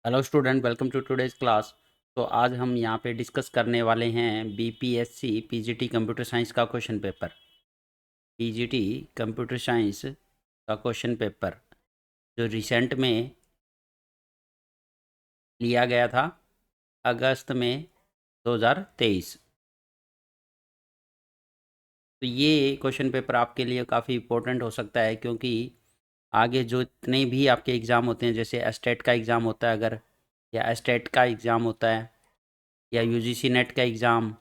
Hello student, welcome to today's class. तो आज हम यहाँ पे डिस्कस करने वाले हैं बीपीएससी पीजीटी कंप्यूटर साइंस का question paper. PGT computer science का क्वेश्चन पेपर जो रिसेंट में लिया गया था अगस्त में 2023। तो ये क्वेश्चन पेपर आपके लिए काफ़ी इम्पोर्टेंट हो सकता है, क्योंकि आगे जो इतने भी आपके एग्ज़ाम होते हैं, जैसे एस्टेट का एग्ज़ाम होता है अगर, या एस्टेट का एग्ज़ाम होता है, या यूजीसी नेट का एग्ज़ाम,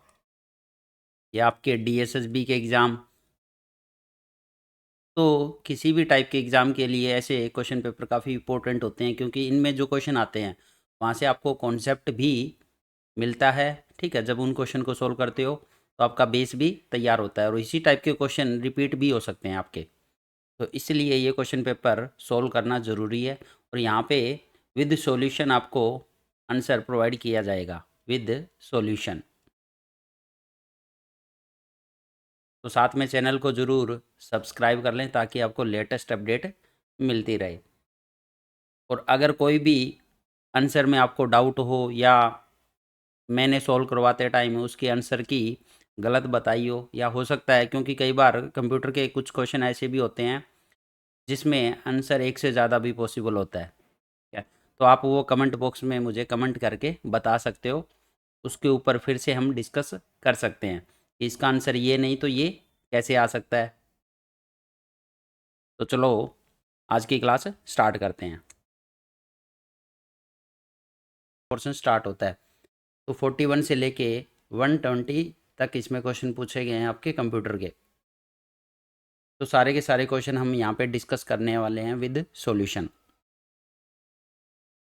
या आपके डीएसएसबी के एग्ज़ाम, तो किसी भी टाइप के एग्ज़ाम के लिए ऐसे क्वेश्चन पेपर काफ़ी इंपॉर्टेंट होते हैं, क्योंकि इनमें जो क्वेश्चन आते हैं वहाँ से आपको कॉन्सेप्ट भी मिलता है। ठीक है, जब उन क्वेश्चन को सोल्व करते हो तो आपका बेस भी तैयार होता है, और इसी टाइप के क्वेश्चन रिपीट भी हो सकते हैं आपके। तो इसलिए ये क्वेश्चन पेपर सोल्व करना ज़रूरी है, और यहाँ पे विद सॉल्यूशन आपको आंसर प्रोवाइड किया जाएगा, विद सॉल्यूशन। तो साथ में चैनल को ज़रूर सब्सक्राइब कर लें ताकि आपको लेटेस्ट अपडेट मिलती रहे। और अगर कोई भी आंसर में आपको डाउट हो, या मैंने सॉल्व करवाते टाइम उसके आंसर की गलत बताई हो सकता है, क्योंकि कई बार कंप्यूटर के कुछ क्वेश्चन ऐसे भी होते हैं जिसमें आंसर एक से ज़्यादा भी पॉसिबल होता है। क्या, तो आप वो कमेंट बॉक्स में मुझे कमेंट करके बता सकते हो, उसके ऊपर फिर से हम डिस्कस कर सकते हैं कि इसका आंसर ये नहीं तो ये कैसे आ सकता है। तो चलो आज की क्लास स्टार्ट करते हैं। पोर्शन स्टार्ट होता है, तो 41 से लेके 120 तक इसमें क्वेश्चन पूछे गए हैं आपके कंप्यूटर के। तो सारे के सारे क्वेश्चन हम यहाँ पे डिस्कस करने वाले हैं विद सॉल्यूशन।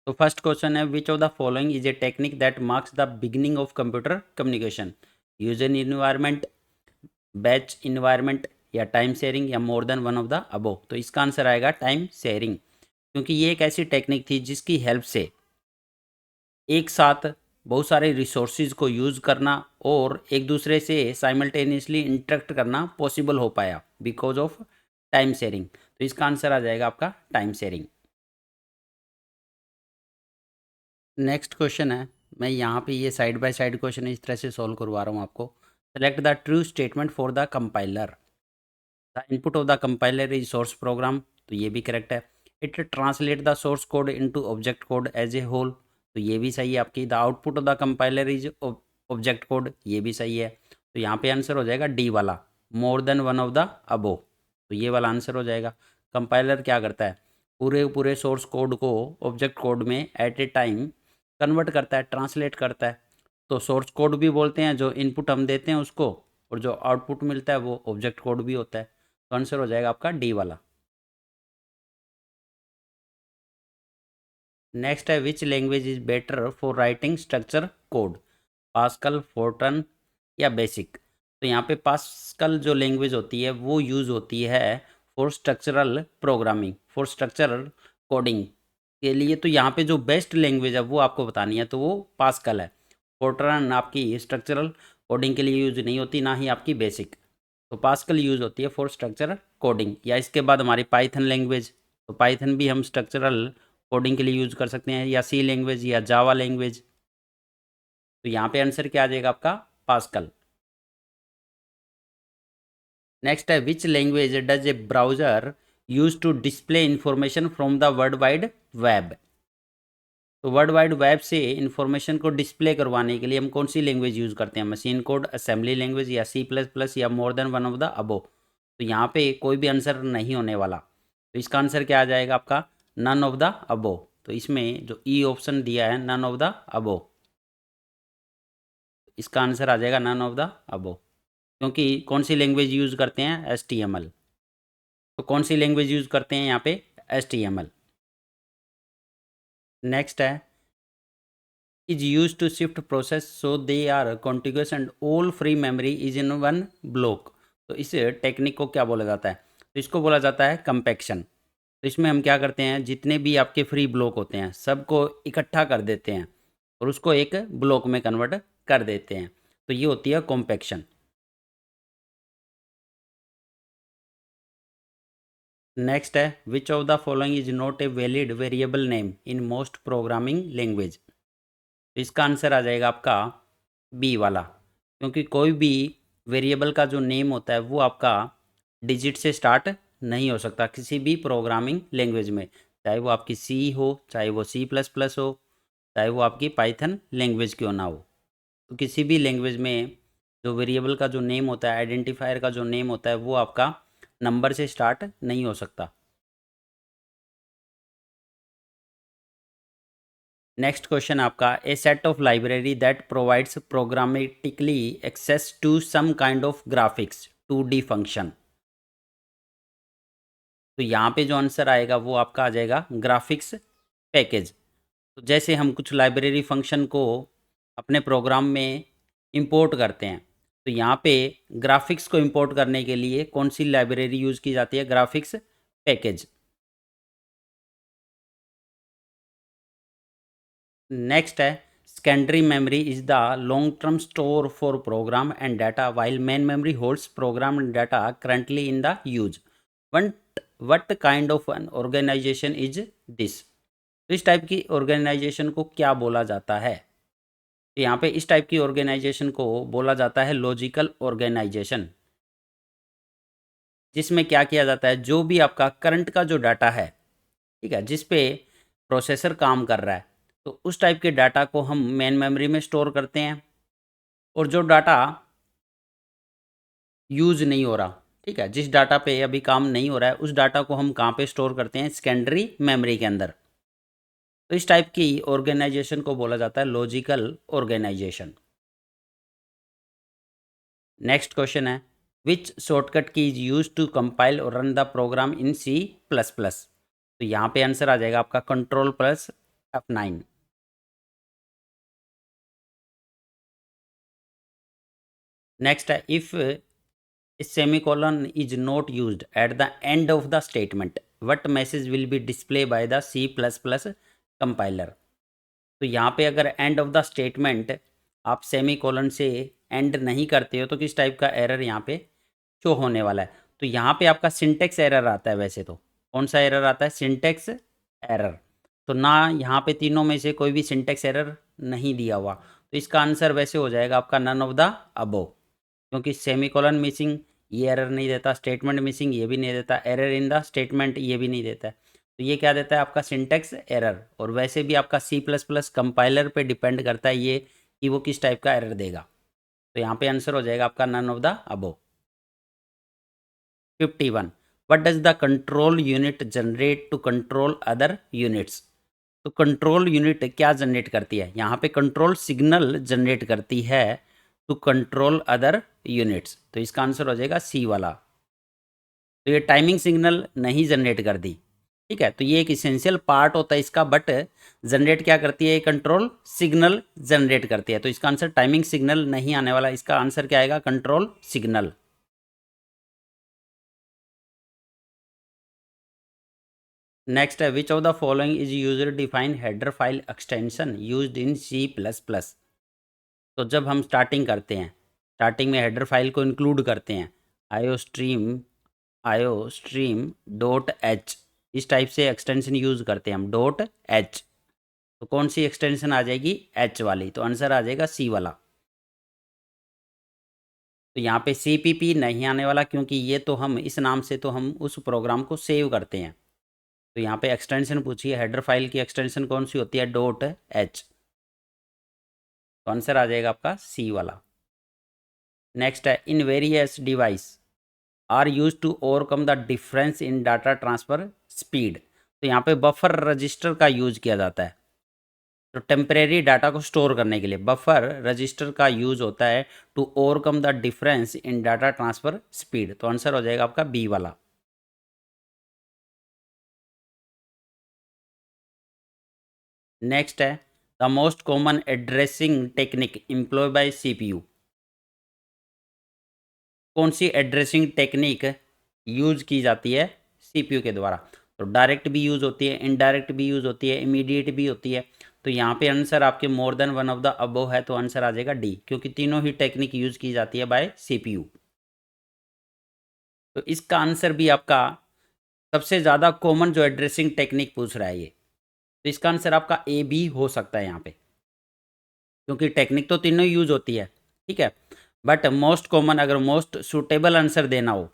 तो फर्स्ट क्वेश्चन है, which of the following is a technique that marks the beginning of computer communication? User environment, batch environment, या टाइम शेयरिंग, या मोर देन वन ऑफ द अबो? तो इसका आंसर आएगा टाइम शेयरिंग, क्योंकि ये एक ऐसी टेक्निक थी जिसकी हेल्प से एक साथ बहुत सारे रिसोर्सेज को यूज़ करना और एक दूसरे से साइमल्टेनियसली इंटरेक्ट करना पॉसिबल हो पाया बिकॉज ऑफ टाइम शेयरिंग। तो इसका आंसर आ जाएगा आपका टाइम शेयरिंग। नेक्स्ट क्वेश्चन है, मैं यहाँ पे ये साइड बाय साइड क्वेश्चन इस तरह से सॉल्व करवा रहा हूँ आपको। Select the true statement for the compiler. The input of the compiler is source program, तो ये भी करेक्ट है। It translate the source code into object code as a whole, तो ये भी सही है आपकी। The output of the compiler is object code, ये भी सही है। तो यहाँ पे आंसर हो जाएगा डी वाला, more than one of the अबो, तो ये वाला आंसर हो जाएगा। कंपाइलर क्या करता है, पूरे पूरे सोर्स कोड को ऑब्जेक्ट कोड में एट ए टाइम कन्वर्ट करता है, ट्रांसलेट करता है। तो सोर्स कोड भी बोलते हैं जो इनपुट हम देते हैं उसको, और जो आउटपुट मिलता है वो ऑब्जेक्ट कोड भी होता है। तो आंसर हो जाएगा आपका डी वाला। नेक्स्ट है, which language is better for writing structure code? Pascal, Fortran, या बेसिक? तो यहाँ पे पास्कल जो लैंग्वेज होती है वो यूज़ होती है for structural programming, for structural coding के लिए। तो यहाँ पे जो बेस्ट लैंग्वेज है वो आपको बतानी है, तो वो पास्कल है। फोर्ट्रन आपकी स्ट्रक्चरल कोडिंग के लिए यूज नहीं होती, ना ही आपकी बेसिक। तो पास्कल यूज होती है फॉर स्ट्रक्चरल कोडिंग। या इसके बाद हमारी पाइथन लैंग्वेज, तो पाइथन भी हम स्ट्रक्चरल कोडिंग के लिए यूज कर सकते हैं, या सी लैंग्वेज, या जावा लैंग्वेज। तो यहाँ पे आंसर क्या आ जाएगा आपका पास्कल। नेक्स्ट है, which language does a browser use to display information from the world wide web? तो वर्ल्ड वाइड वेब से इंफॉर्मेशन को डिस्प्ले करवाने के लिए हम कौन सी लैंग्वेज यूज़ करते हैं? मशीन कोड, असेंबली लैंग्वेज, या सी प्लस प्लस, या मोर देन वन ऑफ द अबो? तो यहाँ पे कोई भी आंसर नहीं होने वाला, तो इसका आंसर क्या आ जाएगा आपका नन ऑफ द अबो। तो इसमें जो ई ऑप्शन दिया है नन ऑफ द अबो, इसका आंसर आ जाएगा नन ऑफ द अबो। क्योंकि कौन सी लैंग्वेज यूज़ करते हैं? H T M L. तो कौन सी लैंग्वेज यूज़ करते हैं यहाँ पे? H T M L. Next है, is used to shift process so they are contiguous and all free memory is in one block। तो इस टेक्निक को क्या बोला जाता है? तो इसको बोला जाता है कंपैक्शन। तो इसमें हम क्या करते हैं, जितने भी आपके फ्री ब्लॉक होते हैं सबको इकट्ठा कर देते हैं और उसको एक ब्लॉक में कन्वर्ट कर देते हैं। तो ये होती है कॉम्पैक्शन। नेक्स्ट है which of the following is not a valid variable name in most programming language. तो इसका आंसर आ जाएगा आपका बी वाला, क्योंकि कोई भी वेरिएबल का जो नेम होता है वो आपका डिजिट से स्टार्ट नहीं हो सकता किसी भी प्रोग्रामिंग लैंग्वेज में, चाहे वो आपकी सी हो, चाहे वो C++ हो, चाहे वो आपकी पाइथन लैंग्वेज क्यों ना हो। तो किसी भी लैंग्वेज में जो वेरिएबल का जो नेम होता है, आइडेंटिफायर का जो नेम होता है, वो आपका नंबर से स्टार्ट नहीं हो सकता। नेक्स्ट क्वेश्चन आपका a set of library that provides programmatically access to some kind of graphics 2D function. तो यहाँ पे जो आंसर आएगा वो आपका आ जाएगा ग्राफिक्स पैकेज। तो जैसे हम कुछ लाइब्रेरी फंक्शन को अपने प्रोग्राम में इंपोर्ट करते हैं, तो यहाँ पे ग्राफिक्स को इंपोर्ट करने के लिए कौन सी लाइब्रेरी यूज़ की जाती है, ग्राफिक्स पैकेज। नेक्स्ट है secondary memory is the long term store for program and data while main memory holds program and data currently in the use. What kind of an organisation is this. तो इस type की organisation को क्या बोला जाता है। तो यहाँ पे इस टाइप की ऑर्गेनाइजेशन को बोला जाता है लॉजिकल ऑर्गेनाइजेशन, जिसमें क्या किया जाता है, जो भी आपका करंट का जो डाटा है, ठीक है, जिस पे प्रोसेसर काम कर रहा है, तो उस टाइप के डाटा को हम मेन मेमोरी में स्टोर करते हैं। और जो डाटा यूज़ नहीं हो रहा, ठीक है, जिस डाटा पे अभी काम नहीं हो रहा है, उस डाटा को हम कहाँ पे स्टोर करते हैं, सेकेंडरी मेमोरी के अंदर। तो इस टाइप की ऑर्गेनाइजेशन को बोला जाता है लॉजिकल ऑर्गेनाइजेशन। नेक्स्ट क्वेश्चन है which shortcut key is use to compile और run the program in C++। तो यहाँ पे आंसर आ जाएगा आपका Ctrl+F9। नेक्स्ट है if semicolon is not used at the end of the statement what message will be display by the C++ compiler. तो यहाँ पे अगर एंड ऑफ द स्टेटमेंट आप सेमीकोलन से एंड नहीं करते हो तो किस टाइप का एरर यहाँ पे शो होने वाला है। तो यहाँ पे आपका सिंटेक्स एरर आता है। वैसे तो कौन सा एरर आता है, सिंटेक्स एरर। तो ना यहाँ पे तीनों में से कोई भी सिंटेक्स एरर नहीं दिया हुआ, तो इसका आंसर वैसे हो जाएगा आपका नन ऑफ द अबोव, क्योंकि सेमीकोलन मिसिंग ये एरर नहीं देता, स्टेटमेंट मिसिंग ये भी नहीं देता, एरर इन द स्टेटमेंट ये भी नहीं देता है। तो ये क्या देता है आपका सिंटेक्स एरर। और वैसे भी आपका C++ कंपाइलर पे डिपेंड करता है ये कि वो किस टाइप का एरर देगा। तो यहाँ पे आंसर हो जाएगा आपका none of the above. 51 what does the control unit generate to control other units. तो कंट्रोल यूनिट क्या जनरेट करती है, यहाँ पे कंट्रोल सिग्नल जनरेट करती है टू कंट्रोल अदर यूनिट्स। तो इसका आंसर हो जाएगा C वाला। तो ये टाइमिंग सिग्नल नहीं जनरेट कर दी, ठीक है, तो ये एक इसेंशियल पार्ट होता है इसका, बट जनरेट क्या करती है, कंट्रोल सिग्नल जनरेट करती है। तो इसका आंसर टाइमिंग सिग्नल नहीं आने वाला, इसका आंसर क्या आएगा, कंट्रोल सिग्नल। नेक्स्ट है which of the following is user define header file extension used in C++। तो जब हम स्टार्टिंग करते हैं, स्टार्टिंग में हेडर फाइल को इंक्लूड करते हैं, iostream डॉट एच, इस टाइप से एक्सटेंशन यूज़ करते हैं हम, डॉट एच। तो कौन सी एक्सटेंशन आ जाएगी, एच वाली। तो आंसर आ जाएगा C वाला। तो यहाँ पे CPP नहीं आने वाला, क्योंकि ये तो हम इस नाम से तो हम उस प्रोग्राम को सेव करते हैं। तो यहाँ पे एक्सटेंशन पूछिए, हेडर फाइल की एक्सटेंशन कौन सी होती है, डॉट एच। तो आंसर आ जाएगा आपका C वाला। नेक्स्ट है in various devices are use to overcome the difference in data transfer speed. तो यहाँ पे बफर रजिस्टर का यूज किया जाता है। तो टेम्परेरी डाटा को स्टोर करने के लिए बफर रजिस्टर का यूज होता है to overcome the difference in data transfer speed. तो आंसर हो जाएगा आपका B वाला। नेक्स्ट है the most common addressing technique employ by CPU। कौन सी एड्रेसिंग टेक्निक यूज की जाती है CPU के द्वारा। तो डायरेक्ट भी यूज़ होती है, इनडायरेक्ट भी यूज़ होती है, इमीडिएट भी होती है। तो यहाँ पे आंसर आपके मोर than one of the above है, तो आंसर आ जाएगा D, क्योंकि तीनों ही टेक्निक यूज की जाती है बाय CPU। तो इसका आंसर भी आपका सबसे ज़्यादा कॉमन जो एड्रेसिंग टेक्निक पूछ रहा है ये, तो इसका आंसर आपका ए भी हो सकता है यहाँ पे, क्योंकि टेक्निक तो तीनों यूज होती है, ठीक है। बट मोस्ट कॉमन, अगर मोस्ट सूटेबल आंसर देना हो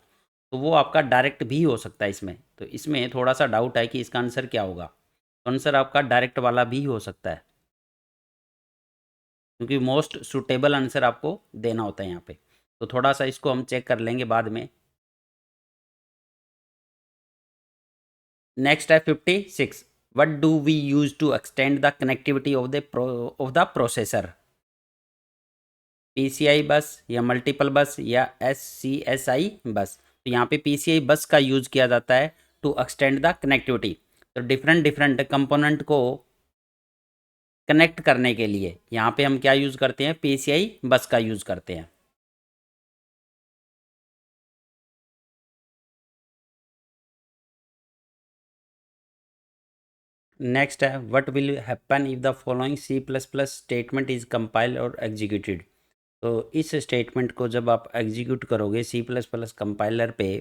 तो वो आपका डायरेक्ट भी हो सकता है इसमें। तो इसमें थोड़ा सा डाउट है कि इसका आंसर क्या होगा। तो आंसर आपका डायरेक्ट वाला भी हो सकता है, क्योंकि मोस्ट सूटेबल आंसर आपको देना होता है यहाँ पे। तो थोड़ा सा इसको हम चेक कर लेंगे बाद में। नेक्स्ट है 56। What do we use to extend the connectivity of the processor? PCI bus या मल्टीपल बस या एससीएसआई बस? तो यहाँ पे पीसीआई बस का यूज किया जाता है टू एक्सटेंड द कनेक्टिविटी। तो डिफरेंट डिफरेंट कंपोनेंट को कनेक्ट करने के लिए यहाँ पे हम क्या यूज करते हैं? पीसीआई बस का यूज करते हैं। नेक्स्ट है what will happen if the following C plus plus statement is compiled और एग्जीक्यूटेड? तो इस स्टेटमेंट को जब आप एग्जीक्यूट करोगे सी प्लस प्लस कंपाइलर पे,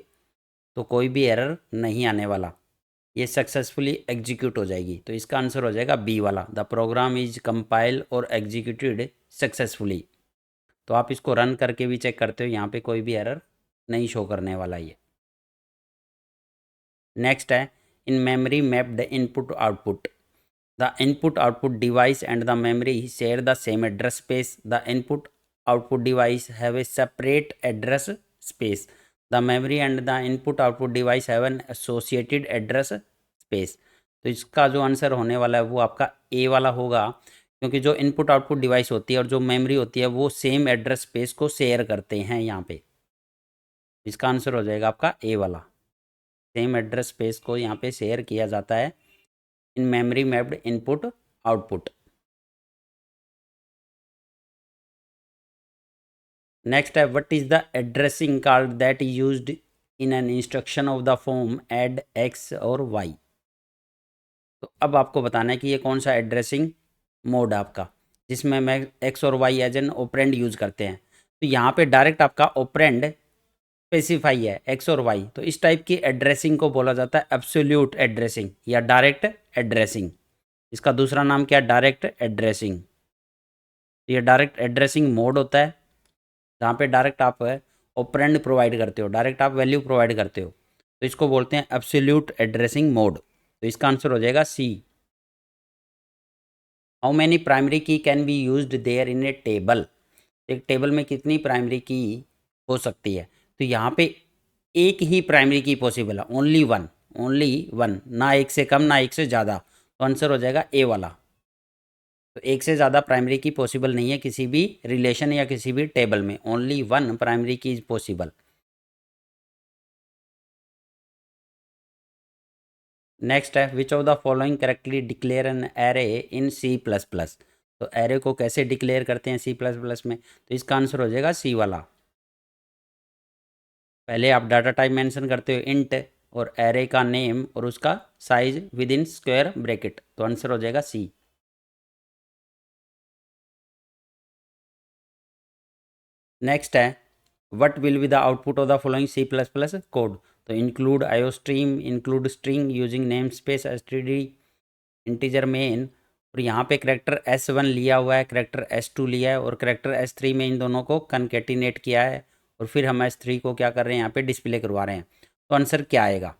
तो कोई भी एरर नहीं आने वाला, ये सक्सेसफुली एग्जीक्यूट हो जाएगी। तो इसका आंसर हो जाएगा बी वाला, द प्रोग्राम इज कंपाइल और एग्जीक्यूटेड सक्सेसफुली। तो आप इसको रन करके भी चेक करते हो, यहाँ पे कोई भी एरर नहीं शो करने वाला ये। नेक्स्ट है in memory mapped input output, the input output device and the memory share the same address space, the input output device have a separate address space, the memory and the input output device have an associated address space. तो इसका जो answer होने वाला है वो आपका A वाला होगा, क्योंकि जो इनपुट आउटपुट डिवाइस होती है और जो मेमोरी होती है वो सेम एड्रेस स्पेस को शेयर करते हैं यहाँ पे। इसका आंसर हो जाएगा आपका ए वाला, सेम एड्रेस स्पेस को यहाँ पे शेयर किया जाता है in memory mapped input output. Next है what is the addressing card that is used in an instruction of the form add X और वाई? तो अब आपको बताना है कि ये कौन सा एड्रेसिंग मोड है आपका, जिसमें मैं एक्स और Y as an operand use करते हैं। तो यहाँ पे डायरेक्ट आपका ऑपरेंड स्पेसिफाई है एक्स और वाई, तो इस टाइप की एड्रेसिंग को बोला जाता है एब्सोल्यूट एड्रेसिंग या डायरेक्ट एड्रेसिंग। इसका दूसरा नाम क्या है? Direct addressing. ये डायरेक्ट एड्रेसिंग मोड होता है जहाँ पे डायरेक्ट आप ऑपरेंड प्रोवाइड करते हो, डायरेक्ट आप वैल्यू प्रोवाइड करते हो, तो इसको बोलते हैं एब्सोल्यूट एड्रेसिंग मोड। तो इसका आंसर हो जाएगा C. How many primary key can be used there in a table? एक टेबल में कितनी प्राइमरी की हो सकती है? तो यहाँ पे एक ही प्राइमरी की पॉसिबल है, ओनली वन, ना एक से कम ना एक से ज़्यादा। तो आंसर हो जाएगा ए वाला। तो एक से ज़्यादा प्राइमरी की पॉसिबल नहीं है किसी भी रिलेशन या किसी भी टेबल में, only one primary key is possible. Next है which of the following correctly declare an array in C plus plus? तो एरे को कैसे डिक्लेयर करते हैं सी प्लस प्लस में? तो इसका आंसर हो जाएगा सी वाला। पहले आप डाटा टाइप मेंशन करते हो इंट, और एरे का नेम और उसका size within square bracket. तो आंसर हो जाएगा सी। नेक्स्ट है what will be the output of the following C plus plus code? तो include iostream, include string using namespace STD integer main, और यहाँ पे character S1 लिया हुआ है, करेक्टर S2 लिया है, और करेक्टर S3 में इन दोनों को कनकेटिनेट किया है, और फिर हम S3 को क्या कर रहे हैं यहाँ पे डिस्प्ले करवा रहे हैं। तो आंसर क्या आएगा?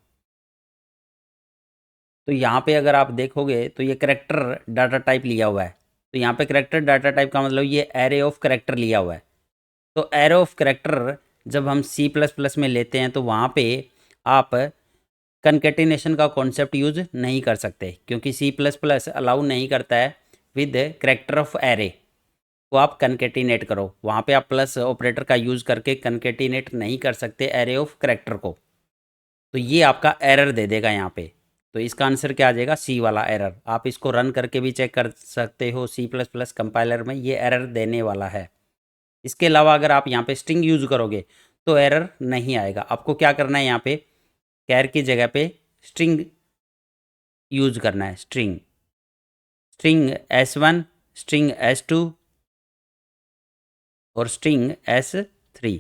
तो यहाँ पे अगर आप देखोगे तो ये करेक्टर डाटा टाइप लिया हुआ है, तो यहाँ पे करेक्टर डाटा टाइप का मतलब ये एरे ऑफ करेक्टर लिया हुआ है। तो एरे ऑफ करेक्टर जब हम सी प्लस प्लस में लेते हैं तो वहाँ पे आप कनकेटिनेशन का कॉन्सेप्ट यूज नहीं कर सकते, क्योंकि सी प्लस प्लस अलाउ नहीं करता है विद करेक्टर ऑफ एरे। तो आप कनकेटिनेट करो, वहाँ पे आप प्लस ऑपरेटर का यूज़ करके कनकेटिनेट नहीं कर सकते एरे ऑफ करेक्टर को। तो ये आपका एरर दे देगा यहाँ पे। तो इसका आंसर क्या आ जाएगा? सी वाला एरर। आप इसको रन करके भी चेक कर सकते हो, सी प्लस प्लस कंपाइलर में ये एरर देने वाला है। इसके अलावा अगर आप यहाँ पे स्ट्रिंग यूज़ करोगे तो एरर नहीं आएगा। आपको क्या करना है, यहाँ पे कैर की जगह पे स्ट्रिंग यूज़ करना है, स्ट्रिंग S1, स्ट्रिंग S2 और स्ट्रिंग S3।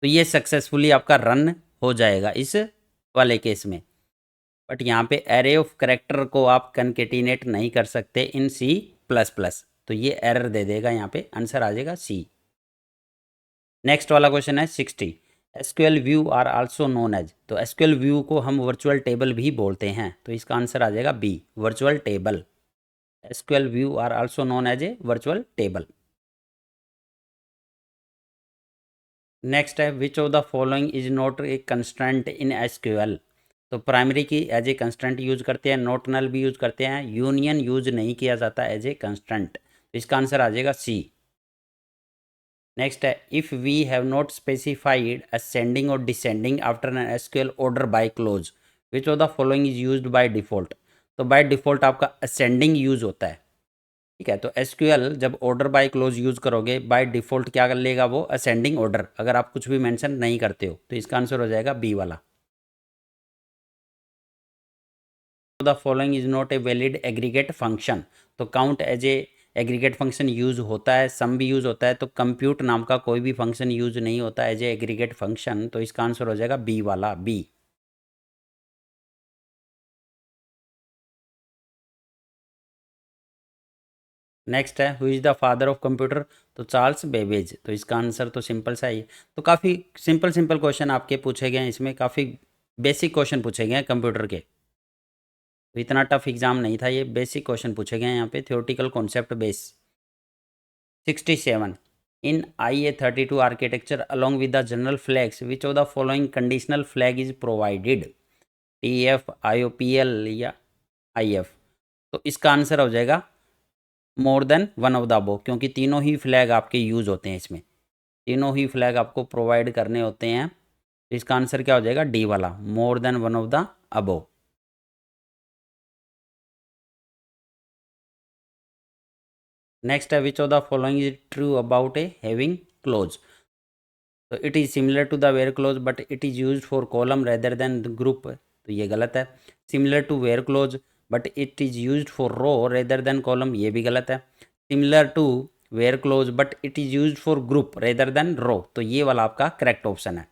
तो ये सक्सेसफुली आपका रन हो जाएगा इस वाले केस में, बट यहाँ पे एरे ऑफ करेक्टर को आप कनकेटिनेट नहीं कर सकते इन सी प्लस प्लस, तो ये एरर दे देगा, यहाँ पे आंसर आ जाएगा सी। नेक्स्ट वाला क्वेश्चन है 60, SQL view are also known as, तो एसक्यूएल व्यू को हम वर्चुअल टेबल भी बोलते हैं, तो इसका आंसर आ जाएगा B, virtual table. SQL view are also known as a virtual table. Next है which of the following is not a constraint in SQL, तो primary key as a constant use करते हैं, नॉट नल भी use करते हैं, union use नहीं किया जाता एज ए कंस्टेंट, तो इसका आंसर आ जाएगा सी। नेक्स्ट है if we have not specified ascending और descending after an SQL order by clause, which of the following is used by default, तो बाय डिफ़ॉल्ट आपका असेंडिंग यूज होता है, ठीक है। तो एसक्यूएल जब ऑर्डर बाय क्लोज यूज करोगे बाय डिफ़ॉल्ट क्या कर लेगा वो, असेंडिंग ऑर्डर, अगर आप कुछ भी मेंशन नहीं करते हो, तो इसका आंसर हो जाएगा बी वाला। The following is not a valid aggregate function, तो count as a aggregate function use होता है, सम भी यूज होता है, तो कंप्यूट नाम का कोई भी फंक्शन यूज नहीं होता एज ए एग्रीगेट फंक्शन, तो इसका आंसर हो जाएगा बी वाला, बी। नेक्स्ट है who is the father of computer, तो चार्ल्स बेबेज, तो इसका आंसर तो सिंपल सा ही है। तो काफ़ी सिंपल सिंपल क्वेश्चन आपके पूछे गए हैं, इसमें काफ़ी बेसिक क्वेश्चन पूछे गए हैं कंप्यूटर के, तो इतना टफ एग्जाम नहीं था, ये बेसिक क्वेश्चन पूछे गए हैं यहाँ पे, theoretical concept base. 67, in IA32 architecture along with the general flags which of the following conditional flag is provided, TF, IOPL या IF, तो इसका आंसर हो जाएगा more than one of the above, क्योंकि तीनों ही फ्लैग आपके यूज होते हैं इसमें, तीनों ही फ्लैग आपको प्रोवाइड करने होते हैं, तो इसका आंसर क्या हो जाएगा, डी वाला, more than one of the above. Next है which of the following is true about a having clause, तो it is similar to the where clause but it is use for column rather than group, तो ये गलत है। Similar to where clause but it is use for row rather than column, ये भी गलत है। Similar to where clause but it is use for group rather than रो, तो ये वाला आपका करेक्ट ऑप्शन है,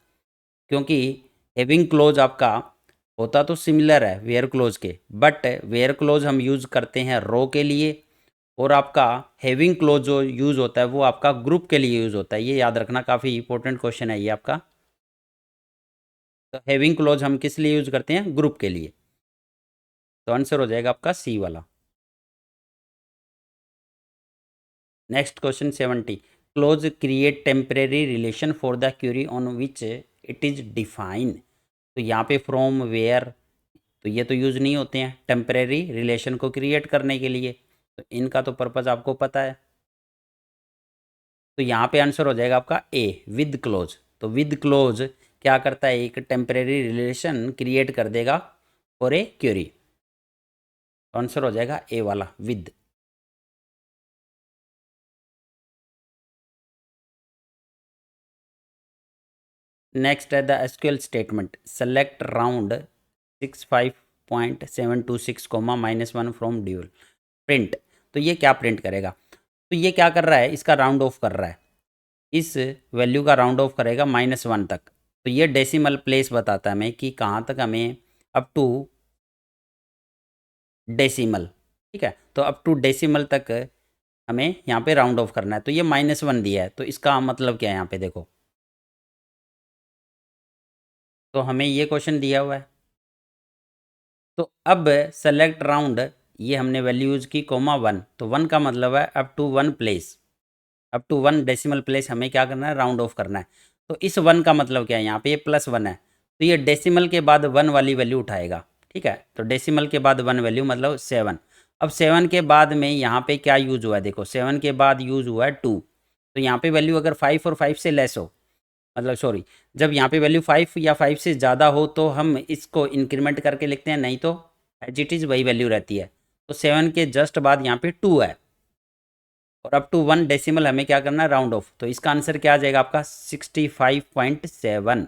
क्योंकि हैविंग क्लोज आपका होता तो सिमिलर है वेयर क्लोज के, बट वेयर क्लोज हम यूज़ करते हैं रो के लिए, और आपका हैविंग क्लोज जो यूज़ होता है वो आपका ग्रुप के लिए यूज़ होता है, ये याद रखना, काफ़ी इंपॉर्टेंट क्वेश्चन है ये आपका। तो हैविंग क्लोज हम किस लिए यूज़ करते हैं, ग्रुप के लिए, तो आंसर हो जाएगा आपका सी वाला। Next question 70, close create temporary relation for the query on which it is define, तो यहाँ पे फ्रॉम वेयर, तो ये तो यूज़ नहीं होते हैं टेम्परेरी रिलेशन को क्रिएट करने के लिए, तो इनका तो पर्पज़ आपको पता है, तो यहाँ पे आंसर हो जाएगा आपका ए, विद क्लोज, तो विद क्लोज क्या करता है, एक टेम्परेरी रिलेशन क्रिएट कर देगा फॉर ए क्यूरी, आंसर हो जाएगा ए वाला, विद। नेक्स्ट है the SQL statement select round 65.726 comma -1 from dual print, तो ये क्या प्रिंट करेगा, तो ये क्या कर रहा है, इसका राउंड ऑफ कर रहा है, इस वैल्यू का राउंड ऑफ करेगा -1 तक, तो ये डेसिमल प्लेस बताता है हमें कि कहाँ तक हमें अप टू डेसिमल, ठीक है, तो अप टू डेसिमल तक हमें यहाँ पे राउंड ऑफ करना है, तो ये -1 दिया है, तो इसका मतलब क्या है यहाँ पे देखो, तो हमें ये क्वेश्चन दिया हुआ है, तो अब सेलेक्ट राउंड, ये हमने वैल्यू यूज़ की -1, तो 1 का मतलब है up to 1 place, up to 1 decimal place हमें क्या करना है, राउंड ऑफ करना है, तो इस 1 का मतलब क्या है, यहाँ पे ये +1 है, तो ये डेसिमल के बाद 1 वाली वैल्यू उठाएगा, ठीक है, तो डेसिमल के बाद 1 वैल्यू मतलब 7, अब 7 के बाद में यहाँ पे क्या यूज़ हुआ है, देखो 7 के बाद यूज़ हुआ है 2, तो यहाँ पे वैल्यू अगर 5 और 5 से लेस हो, मतलब सॉरी, जब यहाँ पे वैल्यू 5 या 5 से ज़्यादा हो तो हम इसको इंक्रीमेंट करके लिखते हैं, नहीं तो एज इट इज़ वही वैल्यू रहती है, तो 7 के जस्ट बाद यहाँ पे 2 है, और अप टू 1 डेसिमल हमें क्या करना है, राउंड ऑफ, तो इसका आंसर क्या आ जाएगा आपका 65.7।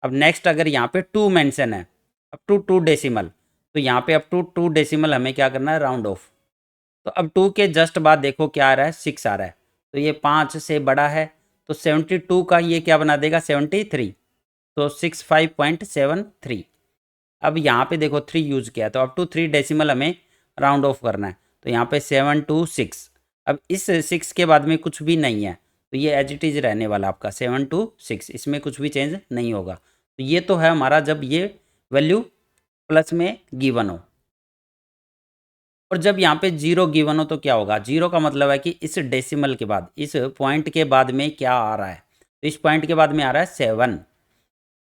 अब नेक्स्ट अगर यहाँ पे 2 मेंशन है, अप टू 2 डेसिमल, तो यहाँ पे अप टू 2 डेसिमल हमें क्या करना है, राउंड ऑफ, तो अब 2 के जस्ट बाद देखो क्या आ रहा है, 6 आ रहा है, तो ये 5 से बड़ा है, तो 72 का ये क्या बना देगा, 73, तो 65.73। अब यहाँ पे देखो 3 यूज़ किया तो अप टू 3 डेसिमल हमें राउंड ऑफ करना है, तो यहाँ पे 7 to 6। अब इस 6 के बाद में कुछ भी नहीं है तो ये एज इट इज़ रहने वाला आपका 7 to 6, इसमें कुछ भी चेंज नहीं होगा। तो ये तो है हमारा जब ये वैल्यू प्लस में गिवन हो, और जब यहाँ पे 0 गिवन हो तो क्या होगा, 0 का मतलब है कि इस डेसिमल के बाद, इस पॉइंट के बाद में क्या आ रहा है, तो इस पॉइंट के बाद में आ रहा है 7,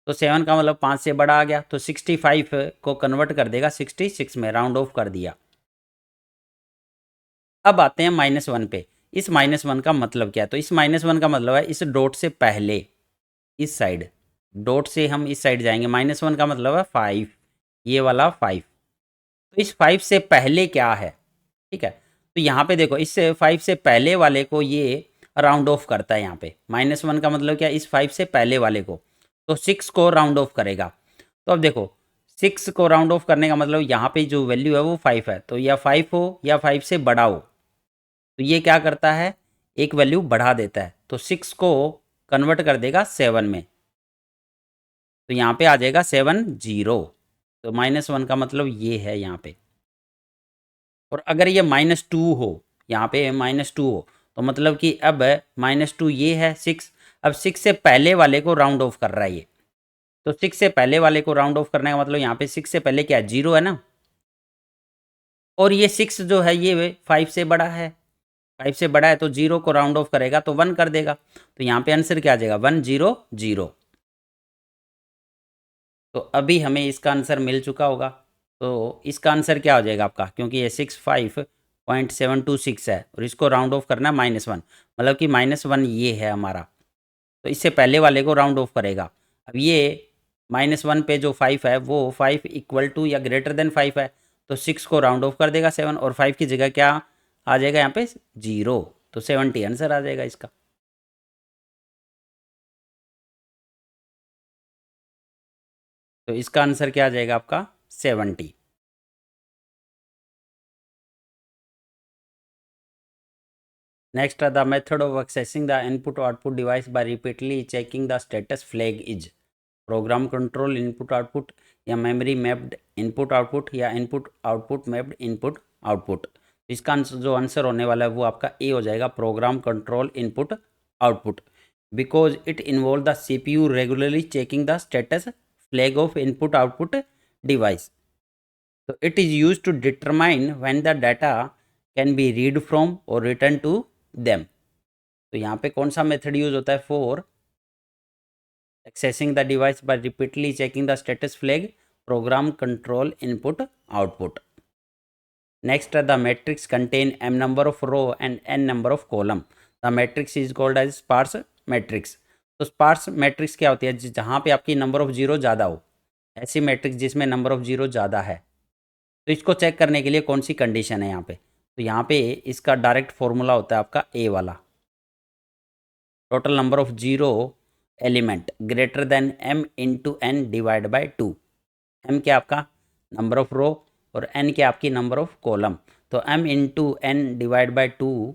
तो 7 का मतलब 5 से बड़ा आ गया, तो 65 को कन्वर्ट कर देगा 66 में, राउंड ऑफ कर दिया। अब आते हैं -1 पे। इस -1 का मतलब क्या है, तो इस -1 का मतलब है इस डॉट से पहले, इस साइड डॉट से हम इस साइड जाएंगे, -1 का मतलब है 5, ये वाला 5, तो इस 5 से पहले क्या है, ठीक है। तो यहाँ पे देखो इस 5 से पहले वाले को ये राउंड ऑफ करता है, यहाँ पे -1 का मतलब क्या, इस 5 से पहले वाले को, तो 6 को राउंड ऑफ करेगा। तो अब देखो 6 को राउंड ऑफ करने का मतलब यहाँ पे जो वैल्यू है वो 5 है, तो या 5 हो या 5 से बड़ा हो, तो ये क्या करता है, एक वैल्यू बढ़ा देता है, तो 6 को कन्वर्ट कर देगा 7 में, तो यहाँ पे आ जाएगा 70। तो -1 का मतलब ये है यहाँ पे। और अगर ये -2 हो, यहाँ पे -2 हो, तो मतलब कि अब -2 ये है 6, अब 6 से पहले वाले को राउंड ऑफ कर रहा है ये, तो 6 से पहले वाले को राउंड ऑफ करने का मतलब यहाँ पे 6 से पहले क्या है, 0 है ना, और ये 6 जो है ये 5 से बड़ा है, 5 से बड़ा है तो 0 को राउंड ऑफ करेगा तो 1 कर देगा, तो यहाँ पे आंसर क्या आ जाएगा 100। तो अभी हमें इसका आंसर मिल चुका होगा, तो इसका आंसर क्या हो जाएगा आपका, क्योंकि ये 65.726 है और इसको राउंड ऑफ करना है -1, मतलब कि -1 ये है हमारा, तो इससे पहले वाले को राउंड ऑफ करेगा। अब ये -1 पे जो 5 है वो 5 इक्वल टू या ग्रेटर देन 5 है, तो 6 को राउंड ऑफ कर देगा 7, और 5 की जगह क्या आ जाएगा यहाँ पे 0, तो 70 आंसर आ जाएगा इसका। तो इसका आंसर क्या आ जाएगा आपका 70। Next the method of accessing the input output device by repeatedly checking the status flag is program control input output, या मेमोरी मैप्ड इनपुट आउटपुट, या input output mapped input output. इसका जो आंसर होने वाला है वो आपका ए हो जाएगा, program control input output, because it involve the CPU regularly checking the status flag of input output device, तो it is use to determine when the data can be read from और return to them. तो यहाँ पे कौन सा method use होता है, for accessing the device by repeatedly checking the status flag, program control input output. Next, the matrix contain m number of row and n number of column. The matrix is called as sparse matrix. तो sparse matrix क्या होती है, जहाँ पे आपकी number of zero ज़्यादा हो, ऐसी मैट्रिक्स जिसमें नंबर ऑफ जीरो ज़्यादा है। तो इसको चेक करने के लिए कौन सी कंडीशन है यहाँ पे, तो यहाँ पे इसका डायरेक्ट फॉर्मूला होता है आपका ए वाला, total number of zero element greater than m into N divide by 2। m क्या आपका नंबर ऑफ रो और n क्या आपकी नंबर ऑफ कॉलम, तो m into N divide by 2,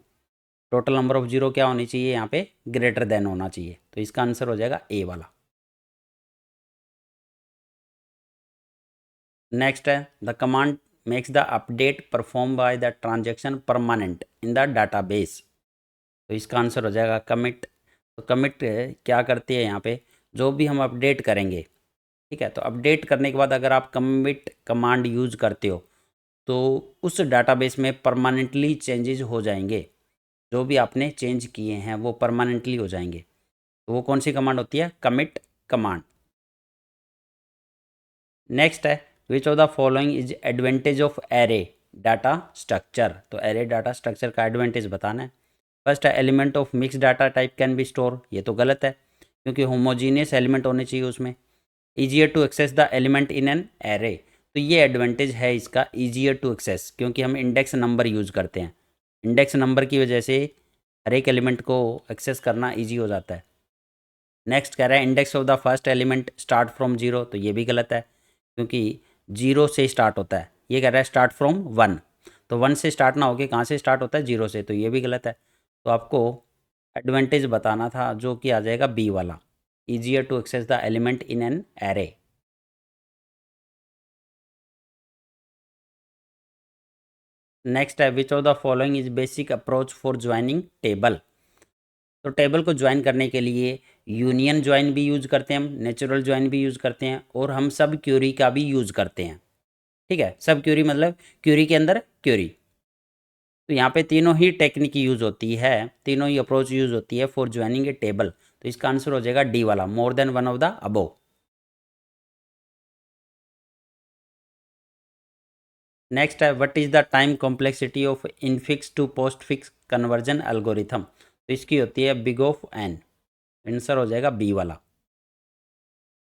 total number of zero क्या होनी चाहिए यहाँ पे, ग्रेटर देन होना चाहिए, तो इसका आंसर हो जाएगा ए वाला। नेक्स्ट है the command makes the update perform by the transaction permanent in the database, तो इसका आंसर हो जाएगा कमिट। तो कमिट क्या करती है यहाँ पे, जो भी हम अपडेट करेंगे, ठीक है, तो अपडेट करने के बाद अगर आप कमिट कमांड यूज करते हो तो उस डाटाबेस में परमानेंटली चेंजेस हो जाएंगे, जो भी आपने चेंज किए हैं वो परमानेंटली हो जाएंगे। तो वो कौन सी कमांड होती है, कमिट कमांड। नेक्स्ट है which of the following is advantage of array data structure, तो एरे डाटा स्ट्रक्चर का एडवांटेज बताना है। फर्स्ट है element of mix data type can be store, ये तो गलत है क्योंकि होमोजीनियस एलिमेंट होने चाहिए उसमें। Easier to access the element in an array, तो ये एडवांटेज है इसका, ईजियर टू एक्सेस, क्योंकि हम इंडेक्स नंबर यूज़ करते हैं, इंडेक्स नंबर की वजह से हर एक एलिमेंट को एक्सेस करना ईजी हो जाता है। नेक्स्ट कह रहा है index of the first element start from zero, तो ये भी गलत है क्योंकि जीरो से स्टार्ट होता है, ये कह रहा है स्टार्ट फ्रॉम वन, तो वन से स्टार्ट ना होके कहाँ से स्टार्ट होता है, जीरो से, तो ये भी गलत है। तो आपको एडवांटेज बताना था जो कि आ जाएगा बी वाला, easier to access the element in an array. Next है which of the following is basic approach for joining table. तो टेबल को ज्वाइन करने के लिए यूनियन ज्वाइन भी यूज करते हैं हम, नेचुरल ज्वाइन भी यूज करते हैं, और हम सब क्यूरी का भी यूज करते हैं। ठीक है, सब क्यूरी मतलब क्यूरी के अंदर क्यूरी। तो यहाँ पे तीनों ही टेक्निक यूज होती है, तीनों ही अप्रोच यूज होती है फॉर ज्वाइनिंग ए टेबल। तो इसका आंसर हो जाएगा डी वाला, more than one of the above. Next है what is the time complexity of infix to postfix conversion algorithm. तो इसकी होती है बिग ऑफ एन। आंसर हो जाएगा बी वाला।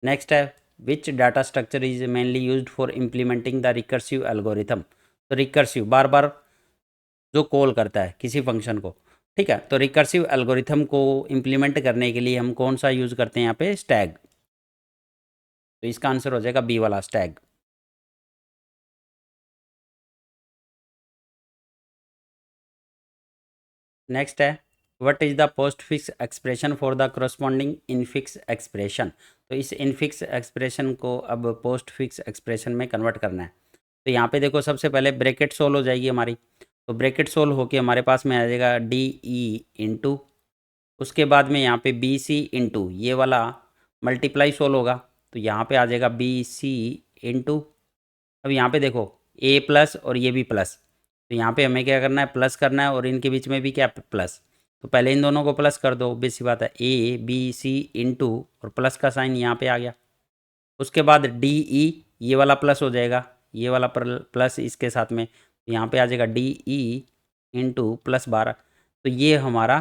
नेक्स्ट है which data structure is mainly used for implementing the recursive algorithm. तो रिकर्सिव बार बार जो कॉल करता है किसी फंक्शन को, ठीक है, तो रिकर्सिव एल्गोरिथम को इम्प्लीमेंट करने के लिए हम कौन सा यूज़ करते हैं यहाँ पे, स्टैग। तो इसका आंसर हो जाएगा बी वाला, स्टैग। नेक्स्ट है what is the post fix expression for the corresponding infix expression. तो इस इनफिक्स एक्सप्रेशन को अब पोस्ट फिक्स एक्सप्रेशन में कन्वर्ट करना है। तो यहाँ पे देखो सबसे पहले ब्रैकेट सोल्व हो जाएगी हमारी। तो ब्रैकेट सोल्व होके हमारे पास में आ जाएगा डी ई इंटू, उसके बाद में यहाँ पे बी सी इंटू ये वाला मल्टीप्लाई सोल्व होगा। तो यहाँ पे आ जाएगा बी सी इंटू, अब यहाँ पे देखो ए प्लस और ये भी प्लस, तो यहाँ पे हमें क्या करना है, प्लस करना है, और इनके बीच में भी क्या प्लस। तो पहले इन दोनों को प्लस कर दो, बेसी बात है, ए बी सी इंटू और प्लस का साइन यहाँ पे आ गया। उसके बाद डी ई ये वाला प्लस हो जाएगा, ये वाला प्लस इसके साथ में, यहाँ पे आ जाएगा डी ई इंटू +12। तो ये हमारा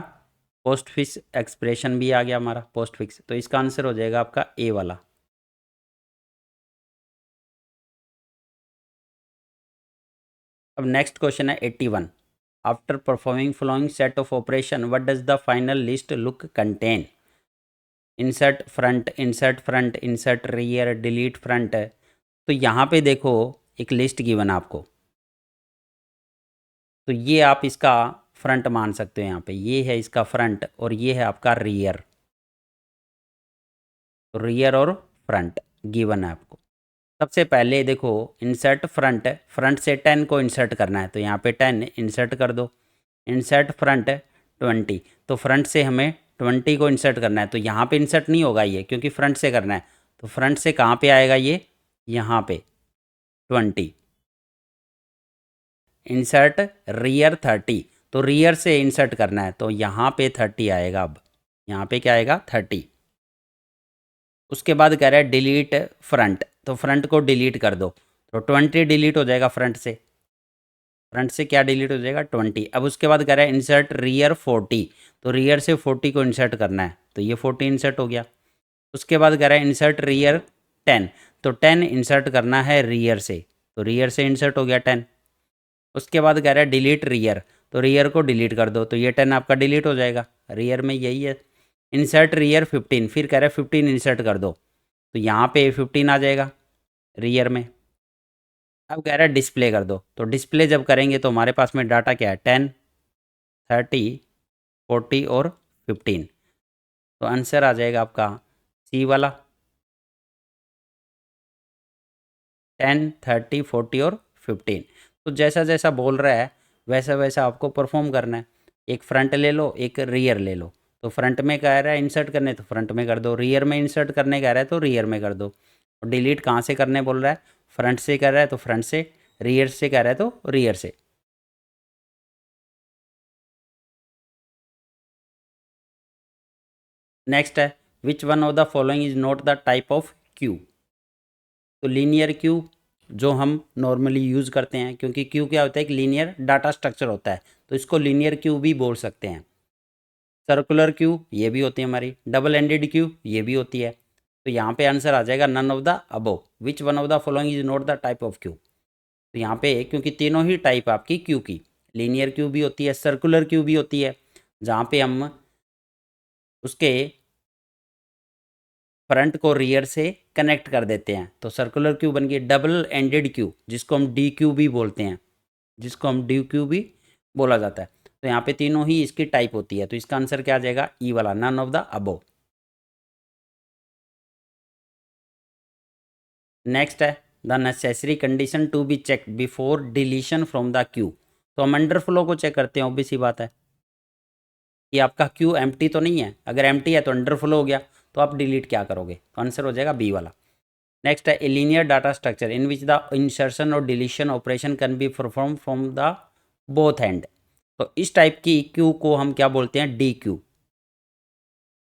पोस्ट फिक्स एक्सप्रेशन भी आ गया हमारा पोस्ट फिक्स। तो इसका आंसर हो जाएगा आपका ए वाला। अब नेक्स्ट क्वेश्चन है 81। After performing following set of operation what does the final list look contain. Insert front, insert front, insert rear, delete front. तो यहाँ पे देखो एक लिस्ट गिवन है आपको, तो ये आप इसका फ्रंट मान सकते हो। यहाँ पे ये है इसका फ्रंट और ये है आपका रियर। तो रियर और फ्रंट गिवन है आपको। सबसे पहले देखो इंसर्ट फ्रंट, फ्रंट से 10 को इंसर्ट करना है, तो यहाँ पे 10 इंसर्ट कर दो। इंसर्ट फ्रंट 20, तो फ्रंट से हमें 20 को इंसर्ट करना है। तो यहाँ पे इंसर्ट नहीं होगा ये, क्योंकि फ्रंट से करना है। तो फ्रंट से कहाँ पे आएगा ये, यहाँ पे 20। इंसर्ट रियर 30, तो रियर से इंसर्ट करना है, तो यहाँ पे 30 आएगा। अब यहाँ पे क्या आएगा, 30। उसके बाद कह रहा है डिलीट फ्रंट, तो फ्रंट को डिलीट कर दो। तो 20 डिलीट हो जाएगा फ्रंट से, फ्रंट से क्या डिलीट हो जाएगा, 20। अब उसके बाद कह रहा है इंसर्ट रियर 40, तो रियर से 40 को इंसर्ट करना है, तो ये 40 इंसर्ट हो गया। उसके बाद कह रहा है इंसर्ट रियर 10, तो 10 इंसर्ट करना है रियर से, तो रियर से इंसर्ट हो गया 10। उसके बाद कह रहा है डिलीट रियर, तो रियर को डिलीट कर दो, तो ये 10 आपका डिलीट हो जाएगा, रियर में यही है। इंसर्ट रियर 15, फिर कह रहा है 15 इंसर्ट कर दो, तो यहाँ पे 15 आ जाएगा रियर में। अब कह रहा है डिस्प्ले कर दो, तो डिस्प्ले जब करेंगे तो हमारे पास में डाटा क्या है, 10, 30, 40 और 15। तो आंसर आ जाएगा आपका सी वाला, 10, 30, 40 और 15। तो जैसा जैसा बोल रहा है वैसा वैसा आपको परफॉर्म करना है। एक फ्रंट ले लो, एक रियर ले लो। तो फ्रंट में कह रहा है इंसर्ट करने, तो फ्रंट में कर दो। रियर में इंसर्ट करने कह रहा है, तो रियर में कर दो। और डिलीट कहाँ से करने बोल रहा है, फ्रंट से कर रहा है तो फ्रंट से, रियर से कह रहा है तो रियर से। नेक्स्ट है विच one of the following is not the type of queue. तो लीनियर क्यू जो हम नॉर्मली यूज़ करते हैं, क्योंकि क्यू क्या होता है, एक लीनियर डाटा स्ट्रक्चर होता है, तो इसको लीनियर क्यू भी बोल सकते हैं। सर्कुलर क्यू ये भी होती है हमारी, डबल एंडेड क्यू ये भी होती है। तो यहाँ पे आंसर आ जाएगा none of the above, which one of the following is not the type of queue. तो यहाँ पे क्योंकि तीनों ही टाइप आपकी क्यू की, लीनियर क्यू भी होती है, सर्कुलर क्यू भी होती है, जहाँ पे हम उसके फ्रंट को रियर से कनेक्ट कर देते हैं, तो सर्कुलर क्यू बन गई। डबल एंडेड क्यू जिसको हम डी क्यू भी बोलते हैं, जिसको हम डी क्यू भी बोला जाता है। तो यहाँ पे तीनों ही इसकी टाइप होती है, तो इसका आंसर क्या आ जाएगा, ई वाला, none of the above. Next है the necessary condition to be check before deletion from the queue. तो हम अंडरफ्लो को चेक करते हैं, ऑब्वियस सी बात है कि आपका क्यू एम्प्टी तो नहीं है। अगर एम्प्टी है तो अंडरफ्लो हो गया, तो आप डिलीट क्या करोगे? तो आंसर हो जाएगा बी वाला। नेक्स्ट है a linear data structure in which the insertion और deletion operation can be perform from the both end. तो इस टाइप की क्यू को हम क्या बोलते हैं? D Q,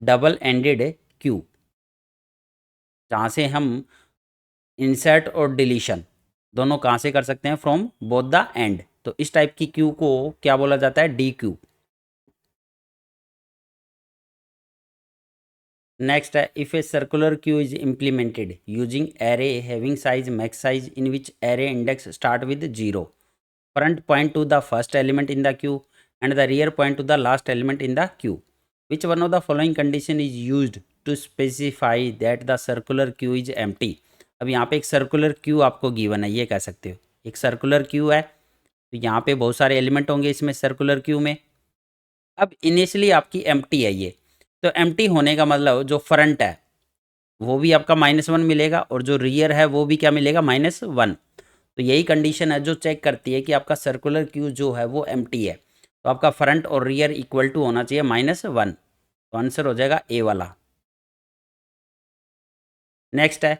double ended queue, जहाँ से हम इंसर्ट और डिलीशन दोनों कहाँ से कर सकते हैं? From both the end. तो इस टाइप की क्यू को क्या बोला जाता है? D Q. नेक्स्ट है if a circular queue is implemented using array having size max size in which array index start with 0, front point to the first element in the queue and the rear point to the last element in the queue. Which one of the following condition is used to specify that the circular queue is empty? अब यहाँ पे एक circular queue आपको given है, ये कह सकते हो एक सर्कुलर क्यू है, तो यहाँ पे बहुत सारे एलिमेंट होंगे इसमें सर्कुलर क्यू में। अब इनिशियली आपकी एम्प्टी है ये, तो एम्प्टी होने का मतलब जो फ्रंट है वो भी आपका -1 मिलेगा और जो रियर है वो भी क्या मिलेगा? -1। तो यही कंडीशन है जो चेक करती है कि आपका सर्कुलर क्यू जो है वो एम्प्टी है। तो आपका फ्रंट और रियर इक्वल टू होना चाहिए -1। तो आंसर हो जाएगा ए वाला। नेक्स्ट है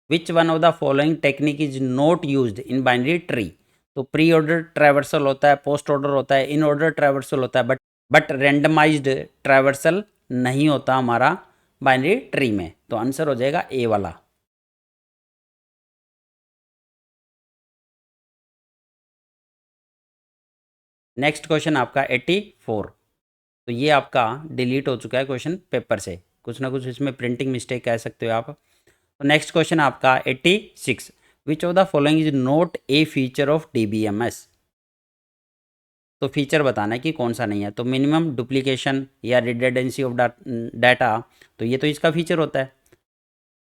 विच one of the following technique is not used in binary tree. तो प्री ऑर्डर ट्रैवर्सल होता है, पोस्ट ऑर्डर होता है, इन ऑर्डर ट्रैवर्सल होता है, बट रेंडमाइज्ड ट्रैवर्सल नहीं होता हमारा बाइनरी ट्री में। तो आंसर हो जाएगा ए वाला। नेक्स्ट क्वेश्चन आपका 84। तो ये आपका डिलीट हो चुका है क्वेश्चन पेपर से, कुछ ना कुछ इसमें प्रिंटिंग मिस्टेक कह सकते हो आप। तो नेक्स्ट क्वेश्चन आपका 86 विच of the following is not A feature of DBMS। तो फीचर बताना है कि कौन सा नहीं है। तो मिनिमम डुप्लीकेशन या रिडंडेंसी ऑफ डाटा, तो ये तो इसका फीचर होता है।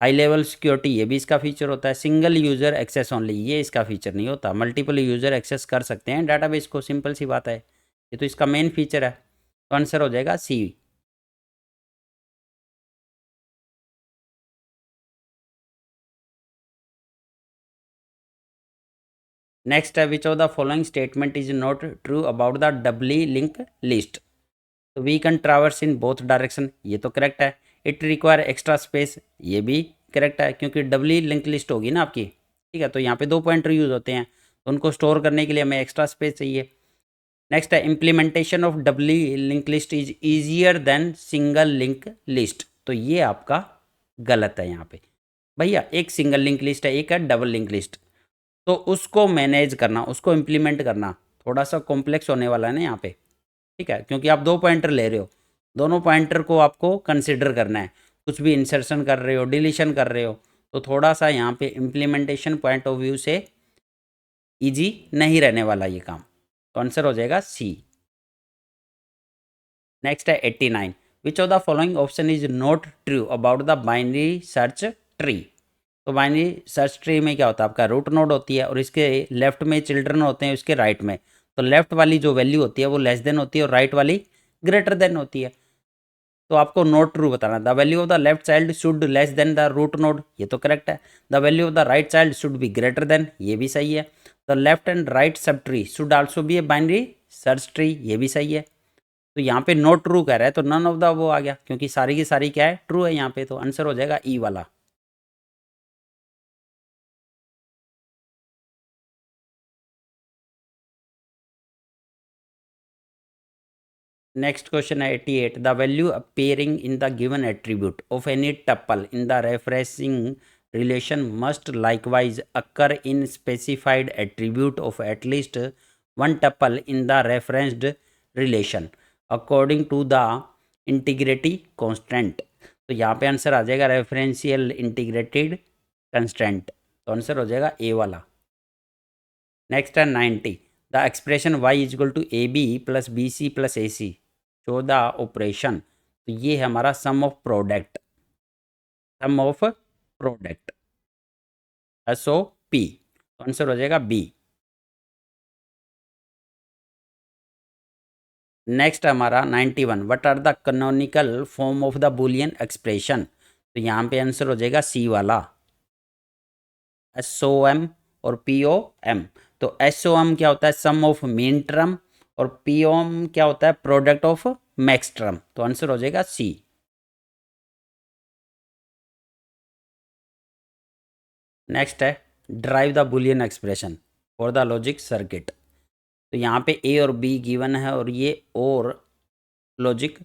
हाई लेवल सिक्योरिटी, ये भी इसका फीचर होता है। सिंगल यूज़र एक्सेस ओनली, ये इसका फीचर नहीं होता। मल्टीपल यूज़र एक्सेस कर सकते हैं डाटाबेस को, सिंपल सी बात है, ये तो इसका मेन फीचर है। तो आंसर हो जाएगा सी। नेक्स्ट है which of the following statement is not true about the doubly link list. तो we can traverse in both direction, ये तो करेक्ट है। इट रिक्वायर एक्स्ट्रा स्पेस, ये भी करेक्ट है क्योंकि डबली लिंक लिस्ट होगी ना आपकी, ठीक है। तो यहाँ पे 2 पॉइंटर यूज़ होते हैं, तो उनको स्टोर करने के लिए हमें एक्स्ट्रा स्पेस चाहिए। नेक्स्ट है implementation of doubly link list is easier than single linked list. तो ये आपका गलत है यहाँ पे भैया। एक सिंगल लिंक लिस्ट है, एक है डबल लिंक लिस्ट, तो उसको मैनेज करना, उसको इम्प्लीमेंट करना थोड़ा सा कॉम्प्लेक्स होने वाला है ना यहाँ पे, ठीक है, क्योंकि आप 2 पॉइंटर ले रहे हो, दोनों पॉइंटर को आपको कंसिडर करना है। कुछ भी इंसर्शन कर रहे हो, डिलीशन कर रहे हो, तो थोड़ा सा यहाँ पे इम्प्लीमेंटेशन पॉइंट ऑफ व्यू से इजी नहीं रहने वाला ये काम। तो आंसर हो जाएगा सी। नेक्स्ट है 89 विच of the following option is not true about the binary search tree. तो बाइनरी सर्च ट्री में क्या होता है? आपका रूट नोड होती है और इसके लेफ्ट में चिल्ड्रन होते हैं, उसके राइट में। तो लेफ्ट वाली जो वैल्यू होती है वो लेस देन होती है और राइट वाली ग्रेटर देन होती है। तो आपको नॉट ट्रू बताना। The value of the left child should less than the root node, ये तो करेक्ट है। The value of the right child should be greater than, ये भी सही है। The left and right subtree should also be a binary search tree, ये भी सही है। तो यहाँ पे नॉट ट्रू कह रहा है, तो नन ऑफ द वो आ गया, क्योंकि सारी की सारी क्या है? ट्रू है यहाँ पे। तो आंसर हो जाएगा ई वाला। नेक्स्ट क्वेश्चन है 88 the value appearing in the given attribute of any tuple in the referencing relation must likewise occur in specified attribute of at least one tuple in the referenced relation according to the integrity constant। तो यहाँ पे answer आ जाएगा referential integrated constant. तो answer हो जाएगा A वाला। Next है 90 the expression y is equal to A B plus B C plus A C show the operation. तो ये है हमारा sum of product, sum of product SOP। तो आंसर हो जाएगा बी। नेक्स्ट हमारा 91 what are the canonical form of the Boolean expression. तो यहाँ पे आंसर हो जाएगा सी वाला। SOM और POM। तो SOM क्या होता है, सम ऑफ मीन टर्म, और POM क्या होता है, प्रोडक्ट ऑफ मैक्स टर्म। तो आंसर हो जाएगा सी। नेक्स्ट है drive the Boolean expression for the logic circuit. तो यहाँ पे ए और बी गिवन है और ये और लॉजिक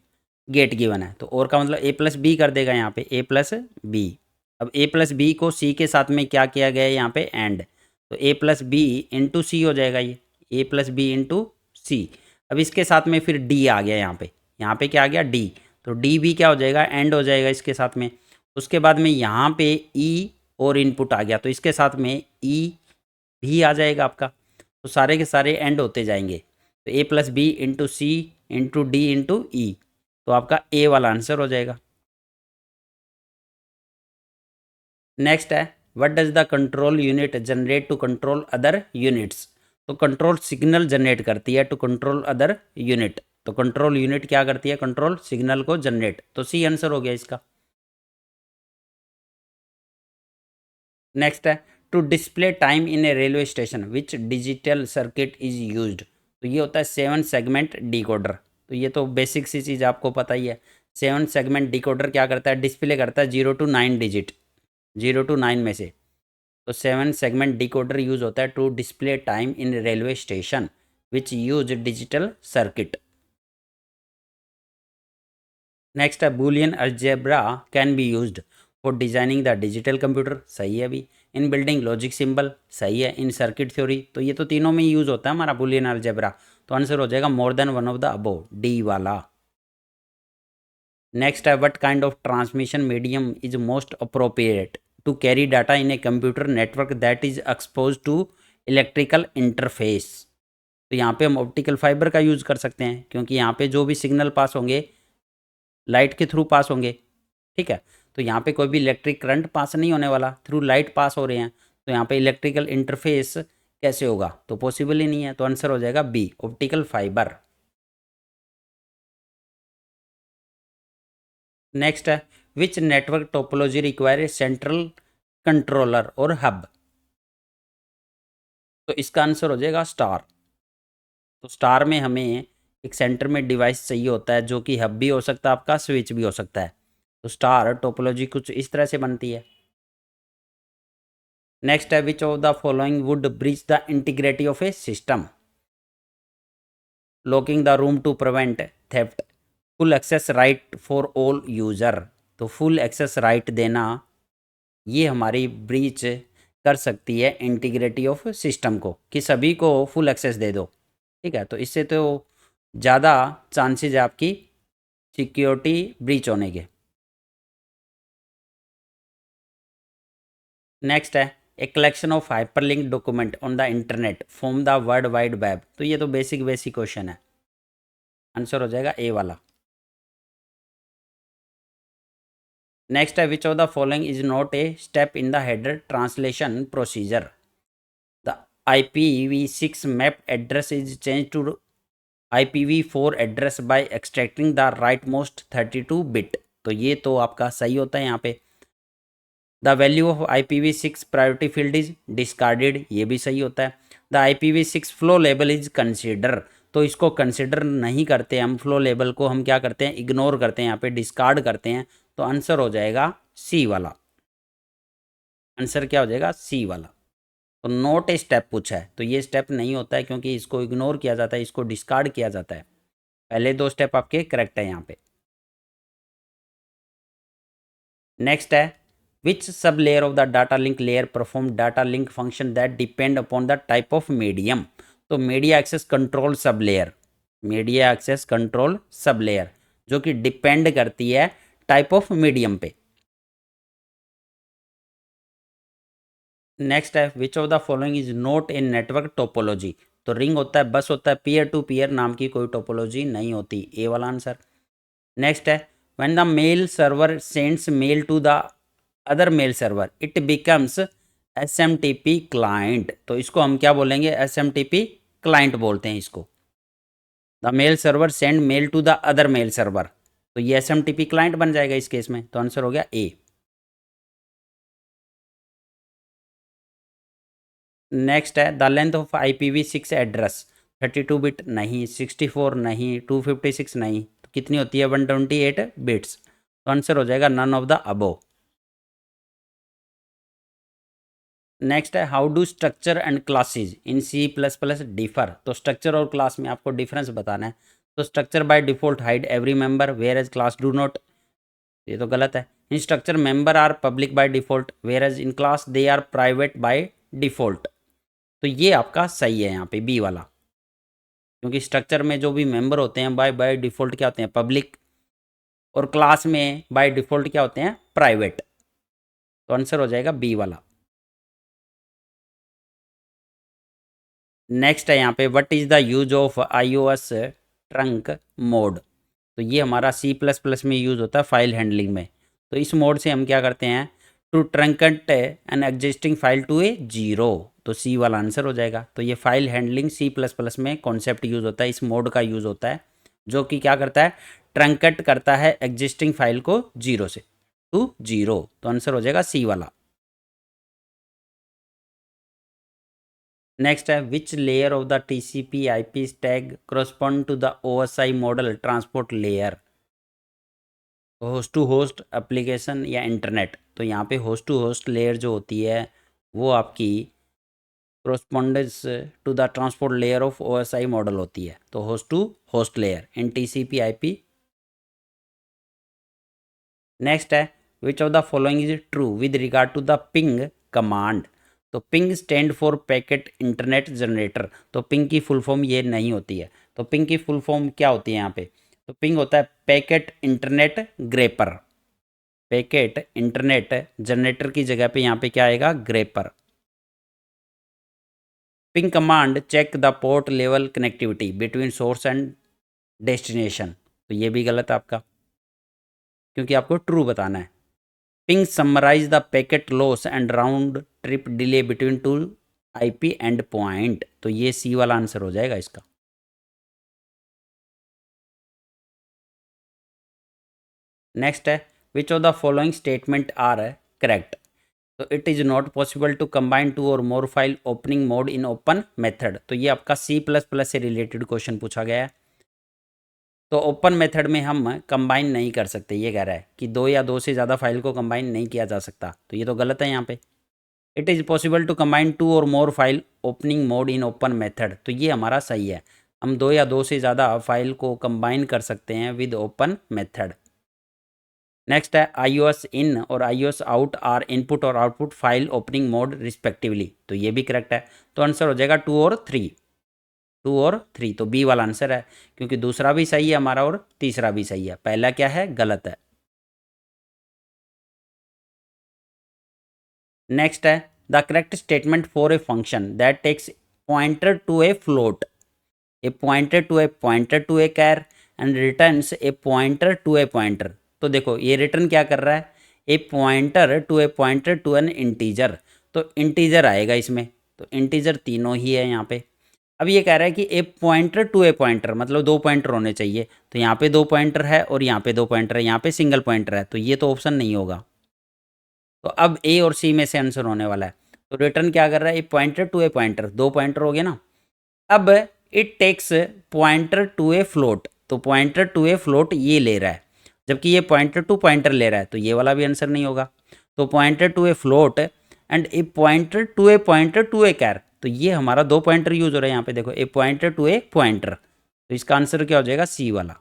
गेट गिवन है। तो और का मतलब ए प्लस बी कर देगा यहाँ पे, ए प्लस बी। अब ए प्लस बी को सी के साथ में क्या किया गया है यहाँ पे, एंड। तो ए प्लस बी इंटू सी हो जाएगा ये, ए प्लस बी इंटू सी। अब इसके साथ में फिर डी आ गया यहाँ पे क्या आ गया, डी। तो डी भी क्या हो जाएगा, एंड हो जाएगा इसके साथ में। उसके बाद में यहाँ पे ई और इनपुट आ गया, तो इसके साथ में ई भी आ जाएगा आपका। तो सारे के सारे एंड होते जाएंगे। तो A plus B into C into D into E, तो आपका ए वाला आंसर हो जाएगा। नेक्स्ट है what does the control unit generate to control other units. तो कंट्रोल सिग्नल जनरेट करती है टू कंट्रोल अदर यूनिट। तो कंट्रोल यूनिट क्या करती है, कंट्रोल सिग्नल को जनरेट। तो सी आंसर हो गया इसका। नेक्स्ट है to display time in a railway station which digital circuit is used. तो ये होता है 7 सेगमेंट डिकोडर। तो ये तो बेसिक सी चीज़ आपको पता ही है। 7 सेगमेंट डिकोडर क्या करता है, डिस्प्ले करता है 0 to 9 डिजिट, 0 to 9 में से। तो 7 सेगमेंट डिकोडर यूज होता है to display time in railway station which use digital circuit. Next है Boolean algebra can be used for designing the digital computer. सही है अभी। इन बिल्डिंग लॉजिक सिंबल, सही है। इन सर्किट थ्योरी, तो ये तो तीनों में यूज होता है हमारा बूलियन अलजेब्रा। तो आंसर हो जाएगा more than one of the above, D वाला। नेक्स्ट है what kind of transmission medium is most appropriate to carry data in a computer network that is expose to electrical interface. तो यहाँ पे हम optical fibre का use कर सकते हैं, क्योंकि यहाँ पे जो भी सिग्नल पास होंगे लाइट के थ्रू पास होंगे। ठीक है। तो यहाँ पे कोई भी इलेक्ट्रिक करंट पास नहीं होने वाला, थ्रू लाइट पास हो रहे हैं। तो यहाँ पे इलेक्ट्रिकल इंटरफेस कैसे होगा, तो पॉसिबल ही नहीं है। तो आंसर हो जाएगा बी, ऑप्टिकल फाइबर। नेक्स्ट है which network topology require a central controller और हब। तो इसका आंसर हो जाएगा स्टार। तो स्टार में हमें एक सेंटर में डिवाइस चाहिए होता है, जो कि हब भी हो सकता है आपका, स्विच भी हो सकता है। तो स्टार टोपोलॉजी कुछ इस तरह से बनती है। नेक्स्ट है which of the following would breach the integrity of a system. Locking the room to prevent theft, full access right for all user. तो फुल एक्सेस राइट देना ये हमारी ब्रीच कर सकती है इंटीग्रिटी ऑफ सिस्टम को, कि सभी को फुल एक्सेस दे दो। ठीक है। तो इससे तो ज़्यादा चांसेज है आपकी सिक्योरिटी ब्रीच होने के। नेक्स्ट है a collection of hyperlink document on the internet form the world wide web. तो ये तो बेसिक बेसिक क्वेश्चन है, आंसर हो जाएगा ए वाला। नेक्स्ट है which of the following is not a step in the header translation procedure. The IPv6 map address is change to IPv4 address by extracting the right most 32 bit. तो ये तो आपका सही होता है यहाँ पे। The value of IPv6 priority field is discarded, ये भी सही होता है। The IPv6 flow level is consider, तो इसको कंसिडर नहीं करते हम, फ्लो लेवल को हम क्या करते हैं, इग्नोर करते हैं, यहाँ पे डिस्कार्ड करते हैं। तो आंसर हो जाएगा सी वाला। आंसर क्या हो जाएगा, सी वाला। तो नोट ए स्टेप पूछा है, तो ये स्टेप नहीं होता है, क्योंकि इसको इग्नोर किया जाता है, इसको डिस्कार्ड किया जाता है। पहले दो स्टेप आपके करेक्ट है यहाँ पे। नेक्स्ट है which sub layer of the data link layer perform data link function that depend upon the type of medium. तो media access control sub layer, media access control sub layer जो कि depend करती है type of medium पे। Next है which of the following is not in network topology. तो ring होता है, बस होता है, पीयर टू पीयर नाम की कोई टोपोलॉजी नहीं होती, ए वाला आंसर। नेक्स्ट है when the mail server sends mail to the other mail server it becomes SMTP client. तो इसको हम क्या बोलेंगे, SMTP क्लाइंट बोलते हैं इसको। The mail server send mail to the other mail server, तो ये SMTP क्लाइंट बन जाएगा इस केस में। तो आंसर हो गया ए। नेक्स्ट है the length of IPv6 address 32 bit नहीं, 64 नहीं, 256 नहीं, तो कितनी होती है 128 बिट्स। तो आंसर हो जाएगा none of the above. Next है how do structure and classes in C++ differ. तो स्ट्रक्चर और क्लास में आपको डिफरेंस बताना है। तो structure by default hide every member whereas class do not, ये तो गलत है। In structure member are public by default whereas in class they are private by default. तो ये आपका सही है यहाँ पे बी वाला, क्योंकि स्ट्रक्चर में जो भी मेंबर होते हैं बाय बाय डिफॉल्ट क्या होते हैं पब्लिक, और क्लास में बाय डिफॉल्ट क्या होते हैं प्राइवेट। तो आंसर हो जाएगा बी वाला। नेक्स्ट है यहाँ पे what is the use of iOS trunk mode. तो ये हमारा C++ में यूज़ होता है फाइल हैंडलिंग में। तो इस मोड से हम क्या करते हैं to truncate an existing file to a zero. तो सी वाला आंसर हो जाएगा। तो ये फाइल हैंडलिंग C++ में कॉन्सेप्ट यूज़ होता है, इस मोड का यूज़ होता है, जो कि क्या करता है ट्रंकट करता है एग्जिस्टिंग फाइल को जीरो से टू जीरो। तो आंसर हो जाएगा सी वाला। नेक्स्ट है which layer of the TCP/IP stack correspond to the OSI model transport layer. Host to host application या इंटरनेट। तो यहाँ पे होस्ट टू होस्ट लेयर जो होती है वो आपकी corresponds to the transport layer of OSI model होती है। तो host to host layer in TCP/IP। Next है which of the following is true with regard to the ping command. तो ping stand for packet internet generator. तो ping की full form ये नहीं होती है। तो पिंग की फुल फॉर्म क्या होती है यहाँ पे, तो पिंग होता है packet internet groper. Packet internet generator की जगह पे यहाँ पे क्या आएगा groper. Ping command check the port level connectivity between source and destination. तो ये भी गलत है आपका, क्योंकि आपको ट्रू बताना है। Ping summarize the packet loss and round trip delay between two IP end point. तो ये सी वाला आंसर हो जाएगा इसका। नेक्स्ट है which of the following statement are correct. तो it is not possible to combine two or more file opening mode in open method. तो ये आपका C++ से रिलेटेड क्वेश्चन पूछा गया है। तो ओपन मेथड में हम कंबाइन नहीं कर सकते, ये कह रहा है कि दो या दो से ज़्यादा फाइल को कंबाइन नहीं किया जा सकता। तो ये तो गलत है यहाँ पे। It is possible to combine two or more file opening mode in open method. तो ये हमारा सही है, हम दो या दो से ज़्यादा फाइल को कंबाइन कर सकते हैं विद ओपन मेथड। नेक्स्ट है iOS इन और iOS आउट आर इनपुट और output file opening mode respectively. तो ये भी करेक्ट है। तो आंसर हो जाएगा 2 और 3। 2 और 3 तो बी वाला आंसर है, क्योंकि दूसरा भी सही है हमारा और तीसरा भी सही है, पहला क्या है गलत है। नेक्स्ट है the correct statement for a function that takes pointer to a float a pointer to a pointer to a char and returns a pointer to a pointer. तो देखो ये रिटर्न क्या कर रहा है a pointer to an integer. तो integer आएगा इसमें, तो इंटीजर तीनों ही है यहाँ पे। अब ये कह रहा है कि a pointer to a pointer मतलब दो पॉइंटर होने चाहिए। तो यहाँ पे दो पॉइंटर है और यहाँ पे दो पॉइंटर है, यहाँ पे सिंगल पॉइंटर है, तो ये तो ऑप्शन नहीं होगा। तो अब ए और सी में से आंसर होने वाला है। तो रिटर्न क्या कर रहा है a pointer to a pointer, दो पॉइंटर हो गए ना। अब it takes pointer to a float. तो पॉइंटर टू ए फ्लोट ये ले रहा है, जबकि ये पॉइंटर टू पॉइंटर ले रहा है, तो ये वाला भी आंसर नहीं होगा। तो pointer to a float and a pointer to a char. तो ये हमारा दो पॉइंटर यूज हो रहा है यहाँ पे, देखो a pointer to a pointer. तो इसका आंसर क्या हो जाएगा सी वाला।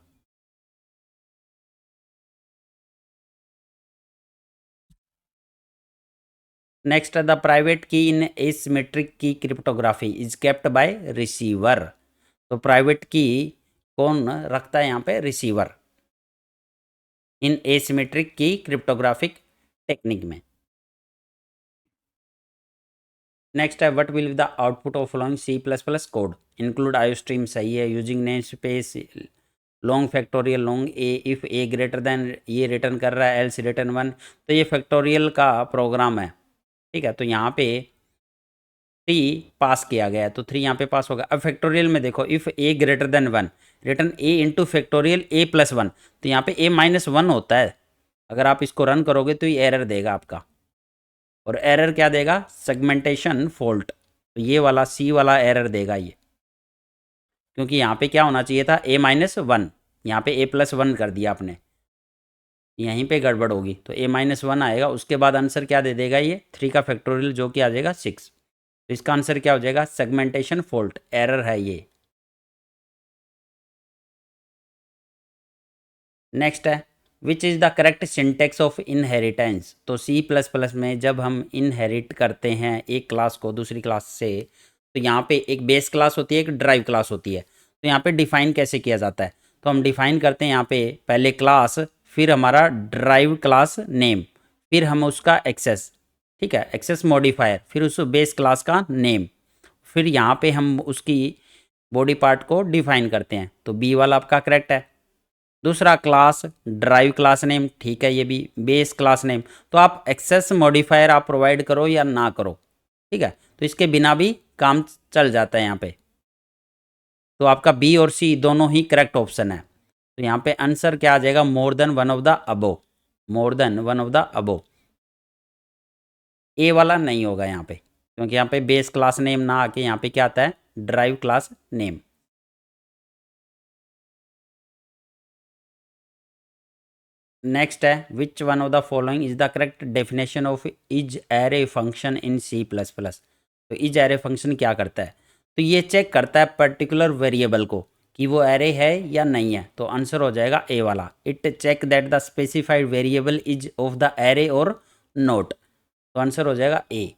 Next the private key in asymmetric key cryptography is kept by receiver. तो प्राइवेट की कौन रखता है यहाँ पे receiver in asymmetric key cryptographic technique में। नेक्स्ट है what will be the output of following C++ code include iostream सही है, using namespace long factorial long a if a greater than ये रिटर्न कर रहा है एल्स रिटर्न 1। तो ये फैक्टोरियल का प्रोग्राम है, ठीक है। तो यहाँ पे 3 पास किया गया है, तो 3 यहाँ पे पास होगा। अब फैक्टोरियल में देखो if a greater then 1 return A into factorial A+1। तो यहाँ पे A-1 होता है। अगर आप इसको रन करोगे तो ये एरर देगा आपका, और एरर क्या देगा सेगमेंटेशन फॉल्ट। तो ये वाला सी वाला एरर देगा ये, क्योंकि यहाँ पे क्या होना चाहिए था a-1, यहाँ पे a+1 कर दिया आपने, यहीं पे गड़बड़ होगी, तो a-1 आएगा। उसके बाद आंसर क्या दे देगा ये 3 का फैक्टोरियल, जो कि आ जाएगा 6। तो इसका आंसर क्या हो जाएगा, सेगमेंटेशन फॉल्ट एरर है ये। नेक्स्ट है which is the correct syntax of inheritance. तो C++ में जब हम इनहेरिट करते हैं एक क्लास को दूसरी क्लास से, तो यहाँ पे एक बेस क्लास होती है, एक ड्राइव क्लास होती है। तो यहाँ पे डिफाइन कैसे किया जाता है, तो हम डिफाइन करते हैं यहाँ पे पहले क्लास, फिर हमारा ड्राइव क्लास नेम, फिर हम उसका एक्सेस, ठीक है, एक्सेस मॉडिफायर, फिर उस बेस क्लास का नेम, फिर यहाँ पे हम उसकी बॉडी पार्ट को डिफाइन करते हैं। तो बी वाला आपका करेक्ट है। दूसरा क्लास ड्राइव क्लास नेम, ठीक है, ये भी बेस क्लास नेम। तो आप एक्सेस मॉडिफायर आप प्रोवाइड करो या ना करो, ठीक है, तो इसके बिना भी काम चल जाता है यहाँ पे। तो आपका बी और सी दोनों ही करेक्ट ऑप्शन है। तो यहाँ पे आंसर क्या आ जाएगा, more than one of the above, more than one of the above. A वाला नहीं होगा यहाँ पे, क्योंकि यहाँ पे बेस क्लास नेम ना आके यहाँ पे क्या आता है, ड्राइव क्लास नेम। नेक्स्ट है विच one of the following is the correct definition of is array function in C++। तो इज एरे फंक्शन क्या करता है, तो ये चेक करता है पर्टिकुलर वेरिएबल को कि वो एरे है या नहीं है। तो आंसर हो जाएगा ए वाला, it check that the specified variable is of the array or not. तो आंसर हो जाएगा ए।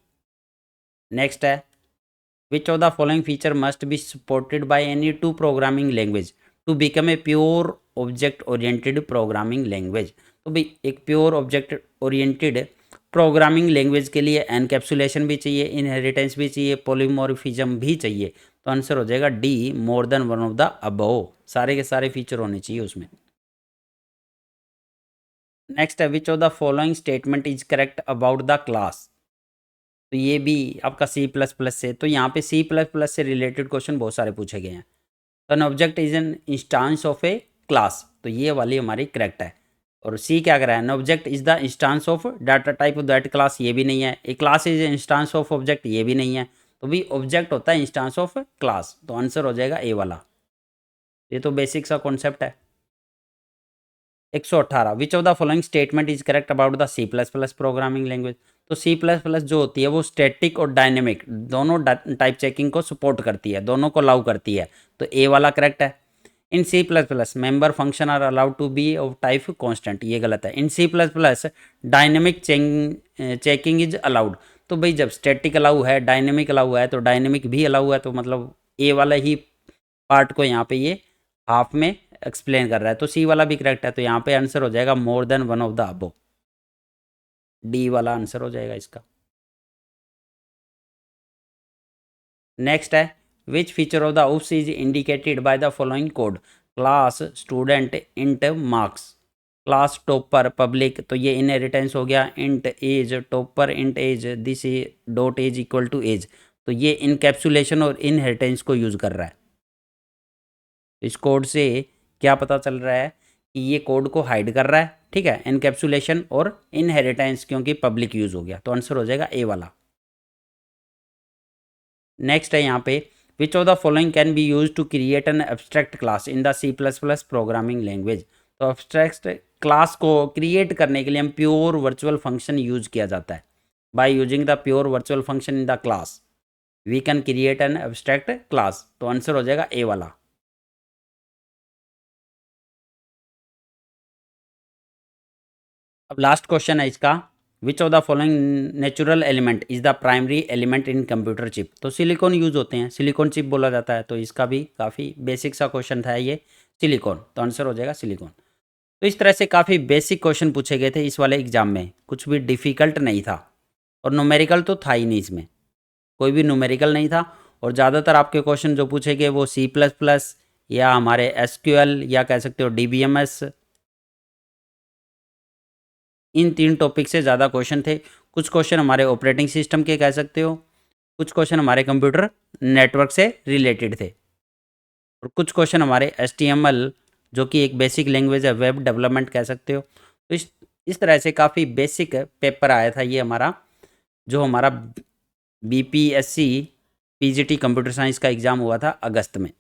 नेक्स्ट है which of the following feature must be supported by any to programming language to become a pure object oriented programming language. तो भाई एक pure object oriented programming language के लिए encapsulation भी चाहिए, इनहेरिटेंस भी चाहिए, पॉलीमॉर्फिज्म भी चाहिए। तो आंसर हो जाएगा D, more than one of the above, सारे के सारे फीचर होने चाहिए उसमें। नेक्स्ट है which of the following statement is correct about the class. तो ये भी आपका C++ से, तो यहाँ पे C++ से रिलेटेड क्वेश्चन बहुत सारे पूछे गए हैं। तो N object is an instance of A class, तो ये वाली हमारी करेक्ट है। और सी क्या कर रहा है, an object is the instance of data type of that class, ये भी नहीं है। A class is instance of object, ये भी नहीं है। तो भी ऑब्जेक्ट होता है इंस्टांस ऑफ क्लास, तो आंसर हो जाएगा ए वाला। ये तो बेसिक सा कॉन्सेप्ट है। 118 विच of the following statement is correct about the C++ programming language. तो C++ जो होती है वो स्टैटिक और डायनेमिक दोनों टाइप चेकिंग को सपोर्ट करती है, दोनों को अलाउ करती है। तो ए वाला करेक्ट है। In C++ member function are allowed to be of type constant, ये गलत है। In C++ dynamic checking is allowed. तो भाई जब स्टैटिक अलाउ है, डायनेमिक अलाउ है, तो डायनेमिक भी अलाउ है, तो मतलब ए वाला ही पार्ट को यहाँ पे ये हाफ में एक्सप्लेन कर रहा है। तो सी वाला भी करेक्ट है। तो यहाँ पे आंसर हो जाएगा more than one of the above, D वाला आंसर हो जाएगा इसका। नेक्स्ट है which feature of the OOPS is indicated by the following code, class student int marks, class topper public, तो ये इनहेरिटेंस हो गया। Int age topper int age, this dot age equal to age, तो ये encapsulation और inheritance को use कर रहा है। इस कोड से क्या पता चल रहा है कि ये कोड को हाइड कर रहा है, ठीक है, एनकैप्सुलेशन और इनहेरिटेंस, क्योंकि पब्लिक यूज हो गया। तो आंसर हो जाएगा ए वाला। नेक्स्ट है यहाँ पे which of the following can be use to create an abstract class in the C++ programming language. तो एब्स्ट्रैक्ट क्लास को क्रिएट करने के लिए हम प्योर वर्चुअल फंक्शन यूज किया जाता है। By using the pure virtual function in the class we can create an abstract class. तो आंसर हो जाएगा ए वाला। अब लास्ट क्वेश्चन है इसका, which of the following natural element is the primary element in computer chip. तो silicon use होते हैं, सिलिकॉन चिप बोला जाता है। तो इसका भी काफ़ी बेसिक सा क्वेश्चन था ये, सिलिकॉन। तो आंसर हो जाएगा सिलिकॉन। तो इस तरह से काफ़ी बेसिक क्वेश्चन पूछे गए थे इस वाले एग्जाम में, कुछ भी डिफ़िकल्ट नहीं था। और न्यूमेरिकल तो था ही नहीं इसमें, कोई भी न्यूमेरिकल नहीं था। और ज़्यादातर आपके क्वेश्चन जो पूछे गए वो C++ या हमारे SQL या कह सकते हो DBMS, इन 3 टॉपिक से ज़्यादा क्वेश्चन थे। कुछ क्वेश्चन हमारे ऑपरेटिंग सिस्टम के कह सकते हो, कुछ क्वेश्चन हमारे कंप्यूटर नेटवर्क से रिलेटेड थे, और कुछ क्वेश्चन हमारे HTML जो कि एक बेसिक लैंग्वेज है, वेब डेवलपमेंट कह सकते हो। तो इस तरह से काफ़ी बेसिक पेपर आया था ये हमारा, जो हमारा BPSC पीजीटी कंप्यूटर साइंस का एग्ज़ाम हुआ था अगस्त में।